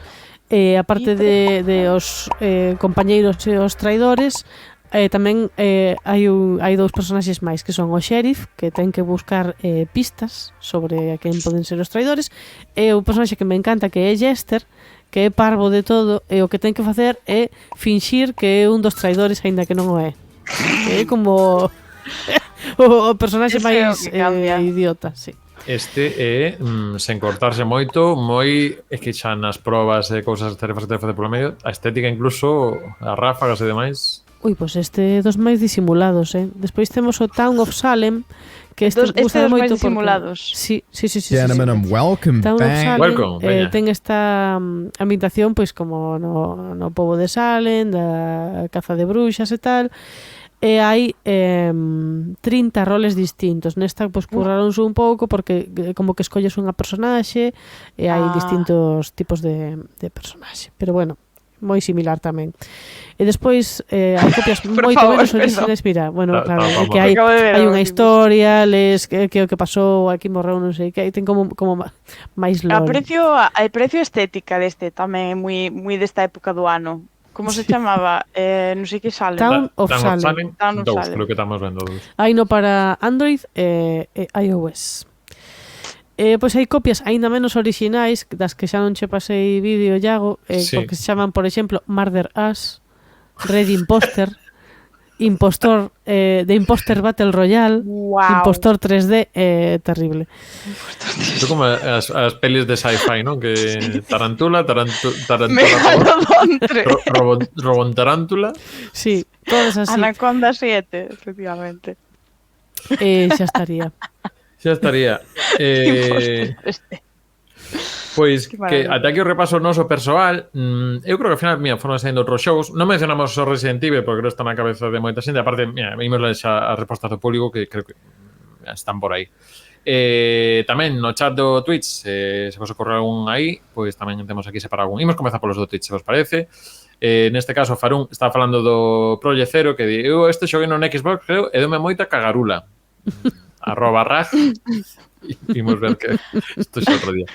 [SPEAKER 4] a parte de os compañeiros e os traidores. Tamén hai dous personaxes máis, que son o xerif, que ten que buscar pistas sobre a quen poden ser os traidores, e o personaxe que me encanta, que é Jester, que é parvo de todo, e o que ten que facer é finxir que é un dos traidores, aínda que non o é. É como o personaxe máis idiota, sí.
[SPEAKER 2] Este é, sen cortarse moito, é que xa nas probas e cousas tarefas que te facer polo medio, a estética incluso, as ráfagas e demais.
[SPEAKER 4] Pois este é dos máis disimulados, Despois temos o Town of Salem, que este gusta moito
[SPEAKER 3] máis disimulados.
[SPEAKER 4] Sí.
[SPEAKER 8] Gentlemen, welcome
[SPEAKER 4] Town of Salem,
[SPEAKER 2] Welcome,
[SPEAKER 4] ten esta ambientación pois como no pobo de Salem, da caza de bruxas e tal. E hai 30 roles distintos. Nesta, pois, curraronse un pouco porque como que escolles unha personaxe e hai distintos tipos de personaxe. Pero bueno, moi similar tamén. E despois hai copias moito menos originais. Mira, bueno, claro, que hai unha historia, que o que pasou, aquí morreu, non sei que, ten como máis lore.
[SPEAKER 3] A precio estética deste tamén é moi desta época do ano. Como se chamaba? Non sei que sale.
[SPEAKER 4] Town of Salem.
[SPEAKER 2] Creo que estamos vendo dous.
[SPEAKER 4] Hai no para Android e iOS. Pois hai copias aínda menos orixinais, das que xa non che pasei vídeo, Iago, porque se chaman, por exemplo, Murder Us, Red Imposter, Impostor, The Imposter Battle Royale, Impostor 3D, terrible.
[SPEAKER 2] Son como as pelis de sci-fi, ¿no? Que Tarantula, Robon Tarántula.
[SPEAKER 4] Sí, todas así.
[SPEAKER 3] Anaconda 7, efectivamente.
[SPEAKER 4] Xa estaría.
[SPEAKER 2] Xa estaría. Pois que ata aquí o repaso noso persoal, eu creo que ao final, mira, foron saindo outros xogos. Non mencionamos o Resident Evil porque creo que está na cabeza de moita xente. Aparte, mira, vimos a resposta do público que creo que están por aí. Tamén no chat do Twitch, se vos ocorre algún aí, pois tamén temos aquí separado algún. Imos comezar polos do Twitch, se vos parece. Neste caso, Farún está falando do Project Zero, que di, este xoguei no Xbox, creo, e deume moita cagarula. @rag. Imos ver que isto xa outro día.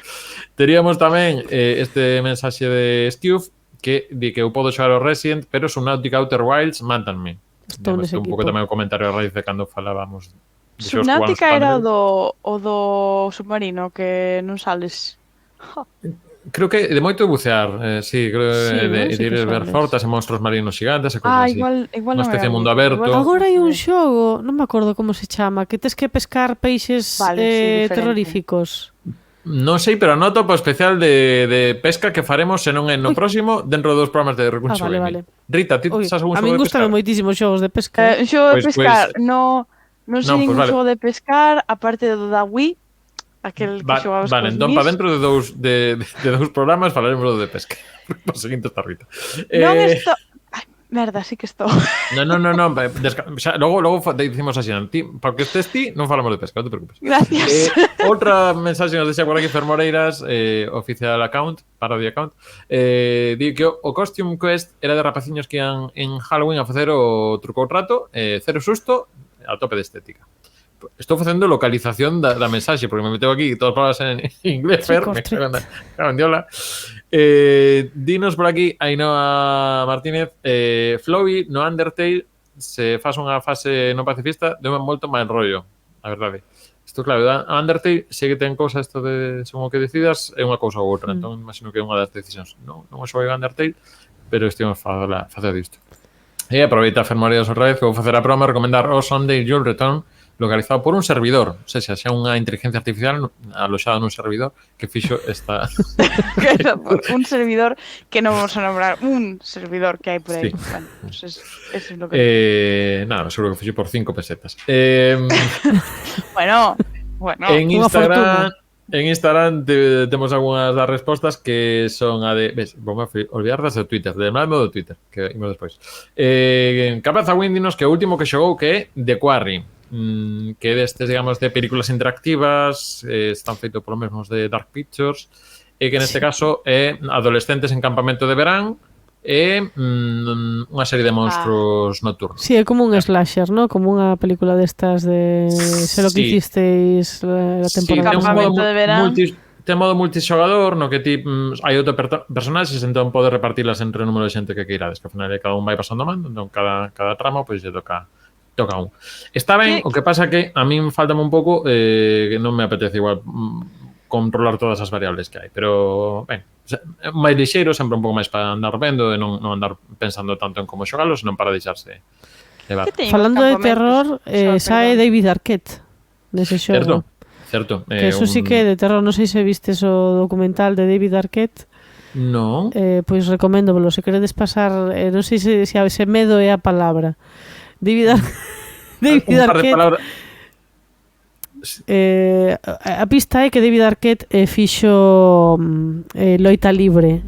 [SPEAKER 2] Teríamos tamén este mensaxe de Steve que di que eu podo xogar o Resident, pero Subnautica Outer Wilds mátanme.
[SPEAKER 4] Estou nese
[SPEAKER 2] un pouco
[SPEAKER 4] equipo.
[SPEAKER 2] tamén o comentario a raíz de cando falábamos de xogos que
[SPEAKER 3] Subnáutica
[SPEAKER 2] jugamos
[SPEAKER 3] era
[SPEAKER 2] Pandemic.
[SPEAKER 3] o do submarino que non sales.
[SPEAKER 2] Creo que de moito bucear, sí, creo
[SPEAKER 4] Sí, non?
[SPEAKER 2] de
[SPEAKER 4] Sí
[SPEAKER 2] ir
[SPEAKER 4] que
[SPEAKER 2] ver
[SPEAKER 4] sales.
[SPEAKER 2] fortas e monstros marinos gigantes e cosas así.
[SPEAKER 3] Igual
[SPEAKER 2] Unha
[SPEAKER 3] non
[SPEAKER 2] especie
[SPEAKER 3] era
[SPEAKER 2] de mundo
[SPEAKER 3] buzo,
[SPEAKER 2] aberto.
[SPEAKER 3] igual-
[SPEAKER 4] Agora hai un xogo, non me acordo como se chama, que tes que pescar peixes
[SPEAKER 3] Vale, sí, diferente.
[SPEAKER 4] terroríficos.
[SPEAKER 2] Non sei, pero anoto para o especial de pesca que faremos, se non é no próximo, dentro dos programas de Recuncho
[SPEAKER 4] vale,
[SPEAKER 2] Gaming.
[SPEAKER 4] vale.
[SPEAKER 2] Rita, ti
[SPEAKER 4] Ui,
[SPEAKER 2] sabes algún
[SPEAKER 4] a
[SPEAKER 2] xogo
[SPEAKER 4] min
[SPEAKER 2] de
[SPEAKER 4] gustan
[SPEAKER 2] pescar?
[SPEAKER 4] moitísimos xogos de pesca.
[SPEAKER 3] Un xogo de
[SPEAKER 2] Pois-
[SPEAKER 3] pescar,
[SPEAKER 2] pois-
[SPEAKER 3] non sei
[SPEAKER 2] Non, pois
[SPEAKER 3] ningún
[SPEAKER 2] vale.
[SPEAKER 3] xogo de pescar, aparte do da Wii, aquel que xogabas
[SPEAKER 2] Vale,
[SPEAKER 3] cos
[SPEAKER 2] entón
[SPEAKER 3] Mis.
[SPEAKER 2] para dentro de dous programas falaremos do de pesca. Por seguinte está Rita.
[SPEAKER 3] Non estou... Ai, merda, sí que estou.
[SPEAKER 2] Non, logo dicimos así, para que estés ti, non falamos de pesca, non te preocupes.
[SPEAKER 3] Gracias.
[SPEAKER 2] Outra mensaxe nos deixa por aquí Fer Moreiras, oficial account, parodia account, di que o Costume Quest era de rapaciños que ian en Halloween a facer o truco ou trato, cero susto, a tope de estética. Estou facendo localización da mensaxe, porque me meteu aquí todas as palabras en inglés, Fer, me cago en diola. Dinos por aquí, Ainhoa Martínez, Flowey no Undertale se faz unha fase non pacifista de un molto mal rollo, a verdade. Isto, claro, a Undertale sei que ten cousa isto de según o que decidas, é unha cousa ou outra, entón imagino que é unha das decisións. Non o xoguei a Undertale, pero estou a facer disto. E aproveita a Fermorías outra vez que vou facer a broma, recomendar o Sunday You'll Return, localizado por un servidor, ou seja, xa unha inteligencia artificial aloxada nun servidor que fixo esta...
[SPEAKER 3] Un servidor que non vamos a nombrar, un servidor que hai por aí.
[SPEAKER 2] Sí.
[SPEAKER 3] Bueno, pues eso es lo que...
[SPEAKER 2] nada, seguro que fixo por 5 pesetas.
[SPEAKER 3] Bueno.
[SPEAKER 2] En
[SPEAKER 4] Unha
[SPEAKER 2] Instagram temos algunhas das respostas que son a de... Ves, vamos a olvidar das de Twitter, de máis do Twitter, que imos despois. Capaza Windinos que o último que xogou que é The Quarry, que é destes, digamos, de películas interactivas, están feitos por los mesmos de Dark Pictures, e que neste caso é adolescentes en campamento de verán e unha serie de monstruos nocturnos.
[SPEAKER 4] Sí, é como un slasher, ¿no? Como unha película destas de sé lo que
[SPEAKER 2] Sí.
[SPEAKER 4] hicisteis la temporada
[SPEAKER 3] Campamento de verán.
[SPEAKER 2] Ten modo multixogador no que ti hai outro personaxes, entón podes repartilas entre o número de xente que queirades, que ao final cada un vai pasando mando, entón cada trama pois lle toca un. Está ben, o que pasa que a min faltame un pouco que non me apetece igual controlar todas as variables que hai, pero ben, máis lixeiro, sempre un pouco máis para andar vendo e non andar pensando tanto en como xogalos, senón para deixarse levar.
[SPEAKER 4] Falando de terror, sae David Arquette nese xogo.
[SPEAKER 2] Certo.
[SPEAKER 4] Que eso sí que é de terror, non sei se vistes o documental de David Arquette.
[SPEAKER 2] Non.
[SPEAKER 4] Pois recoméndovelo, se queredes pasar, non sei se medo é a palabra. David Arquette. A pista é que David Arquette fixo loita libre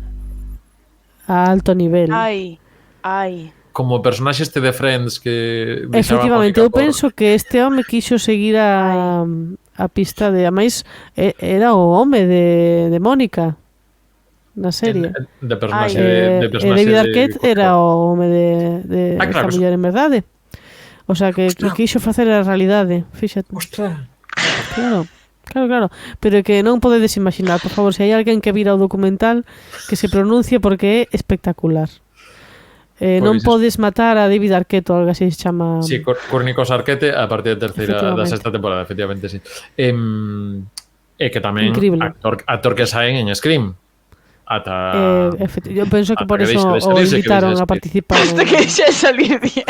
[SPEAKER 4] a alto nivel.
[SPEAKER 3] Ai.
[SPEAKER 2] Como personaxe este de Friends que...
[SPEAKER 4] Efectivamente, eu penso que este home quixo seguir a pista de... Ademais, era o home de Mónica na serie.
[SPEAKER 2] De personaxe de personaxe
[SPEAKER 4] David Arquette era o home de esta muller en verdade. O sea, que quixo facer a realidade. Fíxate.
[SPEAKER 2] Ostras.
[SPEAKER 4] Claro. Pero que non podedes imaginar, por favor, se hai alguén que vira o documental, que se pronuncie porque é espectacular. Non podes matar a David Arquette ou algo así se chama.
[SPEAKER 2] Sí, Córnicos Arquette a partir da terceira da sexta temporada, efectivamente, sí. E que tamén actor que saen en Scream.
[SPEAKER 4] Yo penso que por eso o invitaron a participar.
[SPEAKER 3] Hasta que xa salir bien.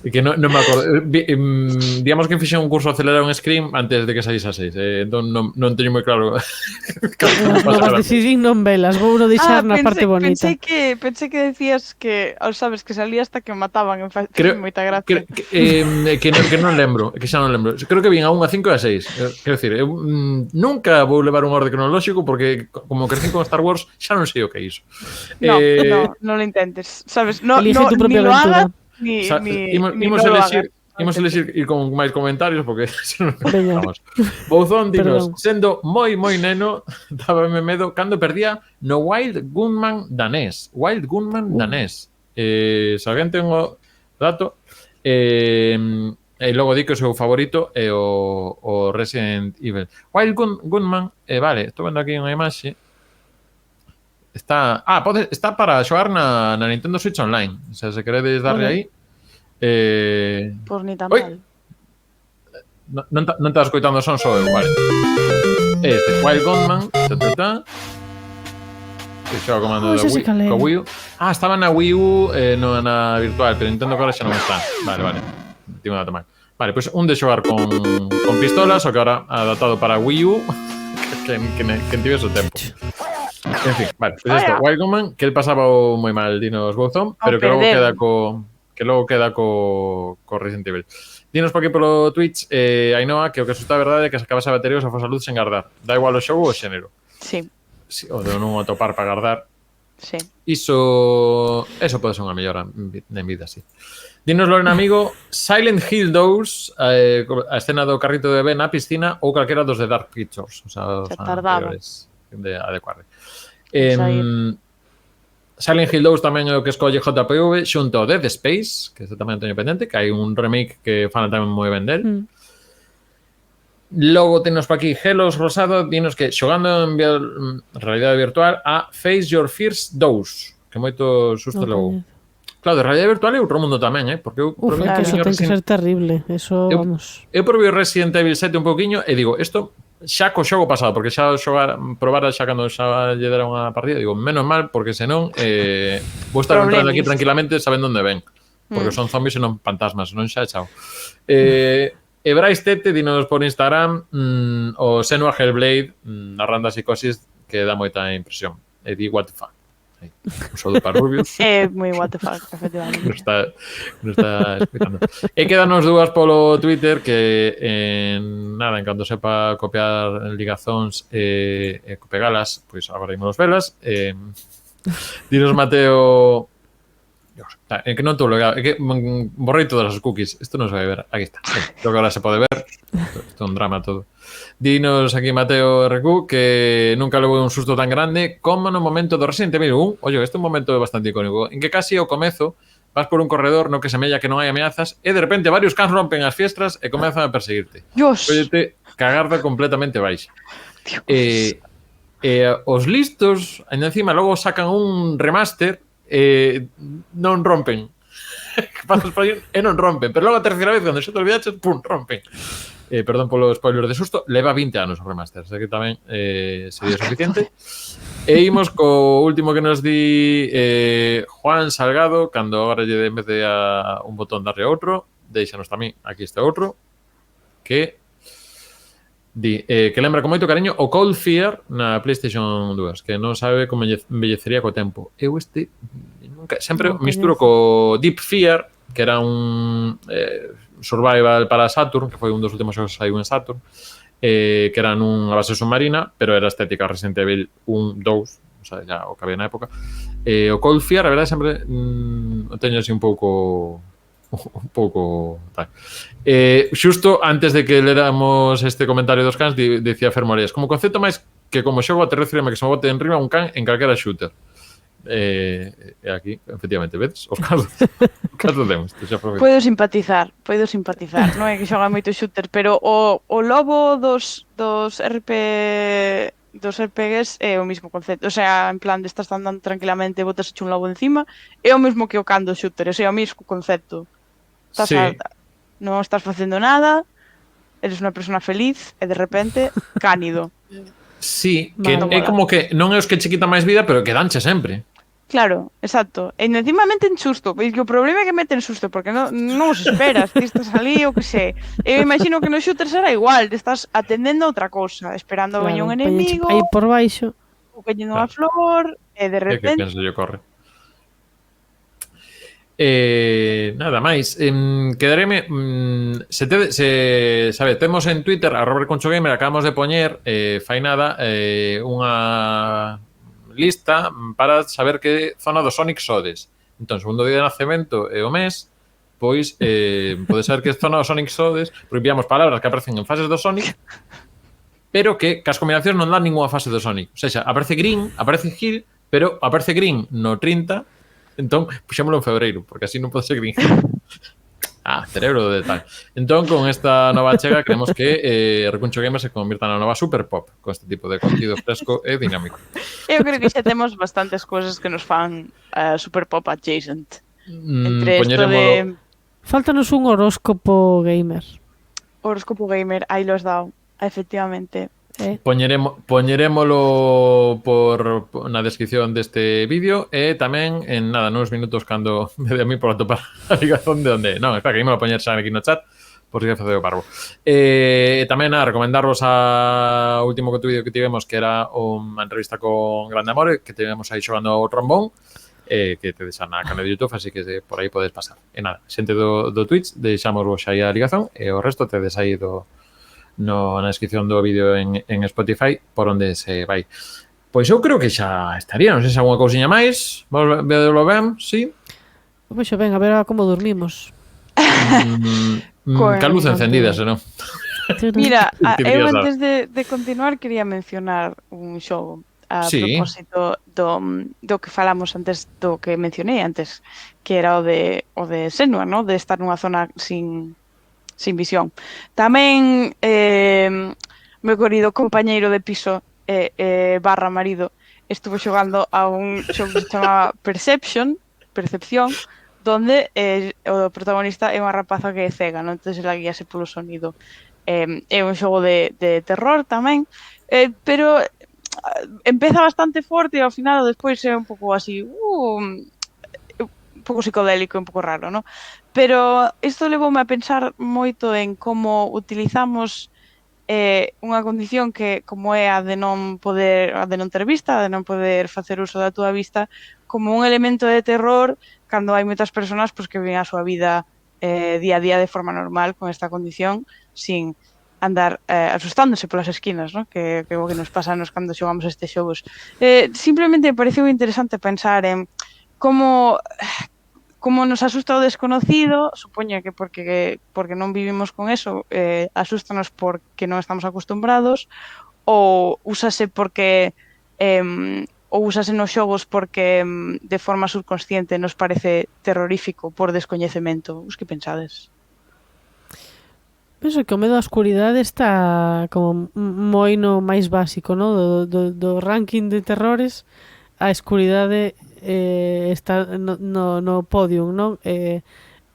[SPEAKER 2] E que non me acordo. Digamos que fixe un curso acelerado en Scream antes de que saíse a 6. Entón non teño moi claro.
[SPEAKER 4] Non vas decidir non velas, vou no deixar na parte bonita.
[SPEAKER 3] Pensé que decías que, sabes, que salía hasta que mataban en moita gracia.
[SPEAKER 2] Que non lembro, que xa non lembro. Creo que vin a 1, a 5 e a 6. Quero dicir, eu nunca vou levar un orde cronolóxico porque como crecí con Star Wars xa non sei o que é iso.
[SPEAKER 3] Non lo intentes, sabes?
[SPEAKER 4] Elige tu propia aventura.
[SPEAKER 2] Imos elexir ir con máis comentarios porque vamos. Bouzón dinos, sendo moi neno, dábame medo cando perdía no Wild Gunman danés. Se alguén ten o dato, e logo di que o seu favorito é o Resident Evil. Wild Gunman, vale, estou vendo aquí unha imaxe. Está para xogar na Nintendo Switch Online. O sea, se queredes darle aí,
[SPEAKER 3] Pois ni tan
[SPEAKER 2] Oi.
[SPEAKER 3] mal.
[SPEAKER 2] Non estás escoitando son só eu, vale. Este, Wild Gunman, que xoga comando da
[SPEAKER 4] ese sí que
[SPEAKER 2] Wii,
[SPEAKER 4] leo.
[SPEAKER 2] co Wii U. Estaba na Wii U, no na virtual, pero Nintendo que ahora xa non está. Vale. Timo dato mal. Vale, pois un de xogar con pistolas, o que ahora adaptado para Wii U, que tivese o tempo. En fin, vale, pois isto, Wild Gunman, que el pasaba moi mal dinos Bozón, pero que logo queda co Resident Evil. Dinos por aquí polo Twitch, Ainhoa, que o que asusta a verdade é que se acabase a batería ou se fos a luz sen guardar. Da igual o xogo ou o xénero.
[SPEAKER 3] Sí,
[SPEAKER 2] O de non atopar para guardar.
[SPEAKER 3] sí.
[SPEAKER 2] Eso pode ser unha mellora en vida, sí. Dinos, Lorena, amigo, Silent Hill 2, a escena do carrito de bebé na piscina ou calquera dos de Dark Pictures, os
[SPEAKER 3] tardaba.
[SPEAKER 2] anteriores de adecuar.
[SPEAKER 3] Sair.
[SPEAKER 2] Silent Hill 2 tamén é o que escolle JPV xunto ao Dead Space, que este tamén teño pendente, que hai un remake que fan tamén moi ben del. Logo tenos pa aquí Helos Rosado, dinos que xogando en realidade virtual a Face Your Fears 2, que moito susto logo. Claro, de realidade virtual é outro mundo tamén, porque eu
[SPEAKER 4] que eso ten que ser terrible. Eso, vamos.
[SPEAKER 2] Eu probei Resident Evil 7 un pouquiño e digo, isto xa co xogo pasado, porque xa probara xa cando xa lle dera unha partida, digo, menos mal, porque senón vou estar entrando aquí tranquilamente sabendo onde ven, porque son zombies e non fantasmas, non xa, chao. E Bryce Tete, dinos por Instagram, o Senua Hellblade, narrando a psicosis que dá moita impresión. E di, what the fuck. Un saludo para Rubius.
[SPEAKER 3] É moi what the fuck, efectivamente.
[SPEAKER 2] Non está explicando. E quedanos dúas polo Twitter que en canto sepa copiar ligazóns e pegalas, pois agora imos velas. Dinos Mateo... Dios, é que non estou logado, é que borrei todas as cookies. Isto non se vai ver, aquí está. Creo que agora se pode ver. Isto é un drama todo. Dinos aquí Mateo RQ que nunca levou un susto tan grande como no momento do Resident Evil 1. Oye, este é un momento bastante icónico en que casi ao comezo vas por un corredor no que semella que non hai ameazas e de repente varios cans rompen as fiestras e comezan a perseguirte.
[SPEAKER 3] Dios.
[SPEAKER 2] Óyete, cagarda completamente baixa. Os listos, ainda encima, logo sacan un remaster non rompen. Pasas por aí e non rompen. Pero logo a terceira vez, cando xa te olvidaches, pum, rompen. Perdón polo spoiler de susto, leva 20 anos o remaster, así que tamén sería suficiente. E imos co último que nos di Juan Salgado, cando agora lle en vez de un botón darle outro, deixanos tamén, aquí este outro, que di, que lembra con moito cariño o Cold Fear na PlayStation 2, que non sabe como embellecería co tempo. Eu nunca, sempre misturo co Deep Fear, que era un survival para Saturn, que foi un dos últimos xogos que saiu en Saturn, que era nunha base submarina, pero era estética Resident Evil 1, 2, o sea, ya o que había na época. O Cold Fear, a verdade, sempre o teño así un pouco tal. Xusto antes de que leramos este comentario dos cans, dicía Fermorías, como concepto máis que como xogo aterrefirme que se me bote en riba un can en calquera shooter. Aquí, efectivamente, vedes? Os casos demos.
[SPEAKER 3] Podo simpatizar. Non é que xoga moito shooter, pero o lobo dos RPGs é o mismo concepto. O sea, en plan de estás andando tranquilamente e botas un lobo encima, é o mesmo que o can do shooter, é o mismo concepto. Non estás facendo nada, eres unha persona feliz e de repente cánido.
[SPEAKER 2] Sí, que é como que non é os que che quitan máis vida, pero que danche sempre.
[SPEAKER 3] Claro, exacto. E encima meten susto, pois que o problema é que meten susto, porque non os esperas, ti estás ali ou que sei. Eu imagino que no shooter será igual, te estás atendendo a outra cousa, esperando a veña un enemigo,
[SPEAKER 4] aí por baixo,
[SPEAKER 3] ou cañendo unha flor, e de repente...
[SPEAKER 2] É que penso yo corre. Nada máis, quedaréme sabe, temos en Twitter @RobertConchoGamer, acabamos de poñer fai nada unha lista para saber que zona do Sonic sodes. Entón, segundo día de nacemento e o mes, pois pode ser que zona do Sonic sodes, porque enviamos palabras que aparecen en fases do Sonic, pero que as combinacións non dan ninguna fase do Sonic. O sea, aparece Green, aparece Hill, pero aparece Green no 30. Entón, puxémolo en febreiro, porque así non pode ser Green Hill. Cerebro de tal. Entón, con esta nova chega, queremos que Recuncho Gamer se convirta na nova Super Pop, con este tipo de contido fresco e dinámico.
[SPEAKER 3] Eu creo que xa temos bastantes cousas que nos fan Super Pop adjacent. Entre isto de
[SPEAKER 4] Faltanos un horóscopo gamer.
[SPEAKER 3] Horóscopo gamer, aí lo has dado, efectivamente.
[SPEAKER 2] Poñerémolo na descripción deste vídeo e tamén en nada, nuns minutos cando me dé a mí por atopar a ligazón de onde. Non, espera, que ímolo poñer xa aquí no chat por si que faceo parvo. Tamén nada, recomendarvos a último vídeo que tivemos que era unha entrevista con Grande Amore que tivemos aí xogando ao trombón que te deixan na canal de YouTube, así que por aí podes pasar. E nada, xente do Twitch, deixamos vos aí a ligazón e o resto tedes aí na descripción do vídeo en Spotify por onde se vai. Pois eu creo que xa estaría, non sei se alguna cousiña máis. Vamos vedelo ben, sí?
[SPEAKER 4] Pois xa ben, a ver como dormimos.
[SPEAKER 2] Ca luz encendida, senón.
[SPEAKER 3] Mira, eu antes de continuar quería mencionar un xogo a propósito do que falamos antes, do que mencionei antes, que era o de Senua, ¿no? De estar nunha zona sin visión. Tamén meu querido compañeiro de piso barra marido estuvo xogando a un xogo que se chamaba Percepción, donde o protagonista é unha rapaza que é cega, non? Entón ela guíase polo sonido. É un xogo de terror tamén, pero empeza bastante forte e ao final despois é un pouco así un pouco psicodélico, un pouco raro, ¿no? Pero isto levoume a pensar moito en como utilizamos unha condición que como é a de non ter vista, a de non poder facer uso da túa vista como un elemento de terror cando hai moitas persoas pues, que ven a súa vida día a día de forma normal con esta condición sin andar asustándose polas esquinas, ¿no? Que é o que nos pasa cando xogamos estes xogos. Simplemente me pareceu interesante pensar en como nos asusta o desconocido, supoño que porque non vivimos con eso, asústanos porque non estamos acostumbrados, ou úsase porque ou úsase nos xogos porque de forma subconsciente nos parece terrorífico por descoñecemento. Os que pensades?
[SPEAKER 4] Penso que o medo á escuridade está como moi no máis básico, no? Do ranking de terrores, a escuridade está no podium, non? E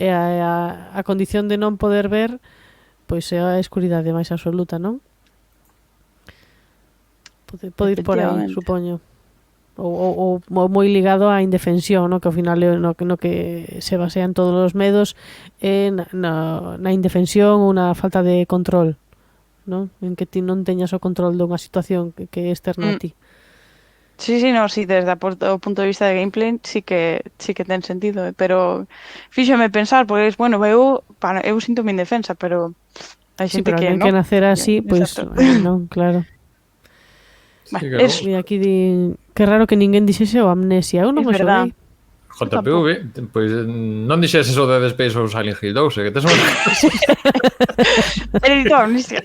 [SPEAKER 4] a condición de non poder ver pois é a escuridade máis absoluta, non? Pode ir por aí, supoño. Ou moi ligado á indefensión, no? Que ao final é no que se basean todos os medos na indefensión ou na falta de control, non? En que ti non teñas o control dunha situación que é externa a ti.
[SPEAKER 3] Sí, no, sí, desde o punto de vista de gameplay sí que ten sentido, pero fíxome pensar, porque, bueno, eu sinto-me indefensa, pero hai xente que non.
[SPEAKER 4] Que nacer así, pois non, claro. E aquí di que raro que ninguén dixese o Amnesia, eu non o xoguei.
[SPEAKER 2] JPV, pois non dixes eso de Dead Space ou Silent Hill 2, que tes un...
[SPEAKER 3] Pero Amnesia.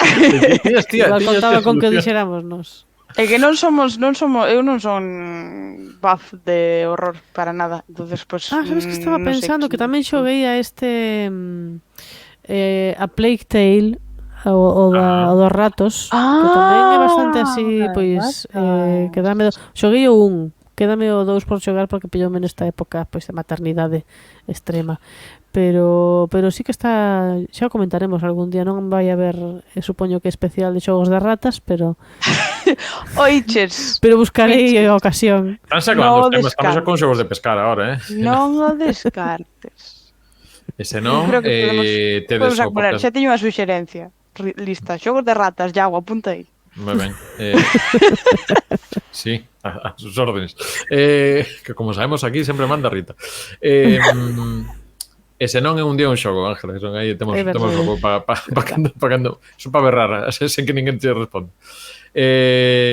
[SPEAKER 4] Igual contaba con que dixéramos nos.
[SPEAKER 3] É que eu non son buff de horror para nada. Entonces, pues,
[SPEAKER 4] sabes que estaba pensando que tamén xoguei a este a Plague Tale o dos ratos, que tamén é bastante así, pois que dá medo. Xoguei o 1, quédame o 2 por xogar porque pilloume nesta época pois de maternidade extrema. Pero sí que está, xa o comentaremos algún día, non vai haber, supoño que especial de xogos de ratas, pero
[SPEAKER 3] Oiches.
[SPEAKER 4] Pero buscarei a ocasión.
[SPEAKER 2] Están sacando os temas, estamos con xogos de pescar agora,
[SPEAKER 3] Non o descartes.
[SPEAKER 2] Ese non, tedes o podcast.
[SPEAKER 3] Xa teño unha suxerencia lista, xogos de ratas, ya agua, apunta aí.
[SPEAKER 2] Moi ben. Sí, a sus órdenes. Que como sabemos aquí sempre manda Rita. Ese non é un día un xogo, Ángela, son aí temos logo para cando, son para berrar, sen que ninguén te responde.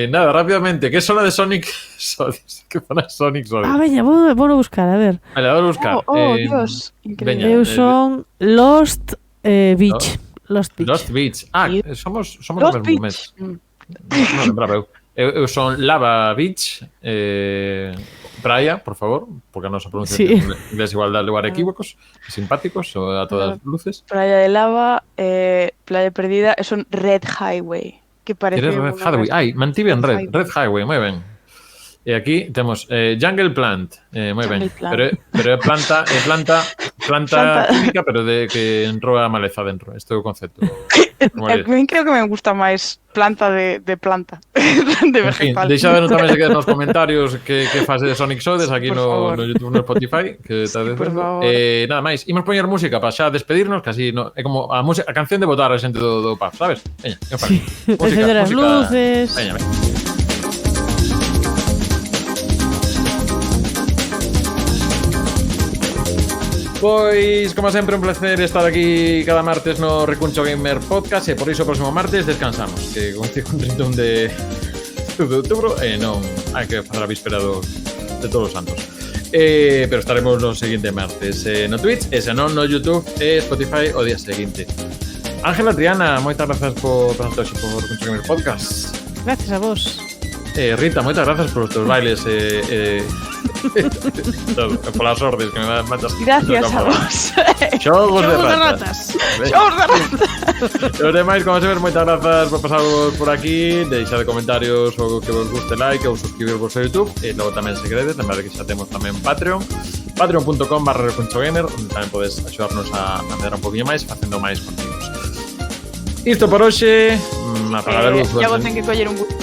[SPEAKER 2] Nada, rápidamente, que zona de Sonic Sodis? Que zona de Sonic Sodis?
[SPEAKER 4] Veña, vou buscar, a ver.
[SPEAKER 2] Vale, vou buscar.
[SPEAKER 3] Dios,
[SPEAKER 4] increíble. Eu son Lost Beach.
[SPEAKER 2] Lost Beach. Somos os mesmos momentos. Non lembraba eu. Eu son Lava Beach, praia, por favor, porque a nosa pronunciación inglés igual dá lugar a equívocos, simpáticos, a todas luces.
[SPEAKER 3] Playa de Lava, Playa Perdida, son Red Highway, que parece
[SPEAKER 2] Red Highway. Mantive en Red Highway, moi ben. E aquí temos Jungle Plant, moi ben. Pero é planta planta química, pero de que entró a maleza dentro. Este é o concepto.
[SPEAKER 3] Creo que me gusta máis planta de planta. De
[SPEAKER 2] En fin,
[SPEAKER 3] vegetal.
[SPEAKER 2] deixadenos tamén se quedan nos comentarios que fase de Sonic Sodes aquí
[SPEAKER 3] Por
[SPEAKER 2] no
[SPEAKER 3] favor.
[SPEAKER 2] YouTube, no Spotify, que está
[SPEAKER 3] Sí, por
[SPEAKER 2] dicindo.
[SPEAKER 3] favor.
[SPEAKER 2] Nada máis, imos poñer música para xa despedirnos, que así no, é como a canción de votar a xente do pub, sabes? Veña, que fai.
[SPEAKER 4] Encender as luces.
[SPEAKER 2] Veña. Pois, como sempre, un placer estar aquí cada martes no Recuncho Gamer Podcast e por iso o próximo martes descansamos, que coincide con 31 de outubro e non hai que pasar a víspera de todos os santos. Pero estaremos no seguinte martes no Twitch e se non no YouTube e Spotify o día seguinte. Ángela Triana, moitas grazas por presentarse por Recuncho Gamer Podcast.
[SPEAKER 4] Gracias a vos.
[SPEAKER 2] Rita, moitas grazas por os teus bailes polas ordes que me matas.
[SPEAKER 3] Gracias a vos.
[SPEAKER 2] Xogos de
[SPEAKER 4] Xogos de
[SPEAKER 2] ratas.
[SPEAKER 3] Xogos de ratas.
[SPEAKER 2] E os demais, como sempre, moitas grazas por pasaros por aquí. Deixade comentarios o que vos guste, like ou suscribirvos a YouTube. E logo tamén, se queredes, lembrade que xa temos tamén Patreon. Patreon.com/Recunchogamer, onde tamén podes axudarnos a andar un poquinho máis facendo máis contidos. Isto por hoxe. Apagar a luz.
[SPEAKER 3] Ya vos ten que coller un gusto.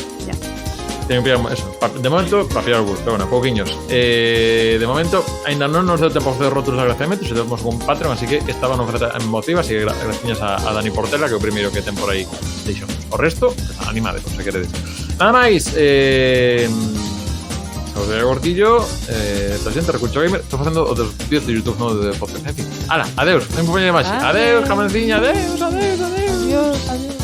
[SPEAKER 2] Teño que pillar eso. De momento, para pillar o gusto, bueno, pouquiños. De momento, ainda non nos deu tempo a facer rótulos de agradecemento, se temos un Patreon, así que estaba unha oferta emotiva, así que gracias a Dani Portela, que é o primeiro que ten por aí deixo. O resto, animade, se queredes. Nada máis, José Gortillo, presidente Recuncho Gamer, estou facendo o dos vídeos de YouTube, non de podcast. En fin, ala, adeus, non me poñe máis. Adeus, jamanciña, adeus.
[SPEAKER 4] Adiós, adiós.
[SPEAKER 2] Vale.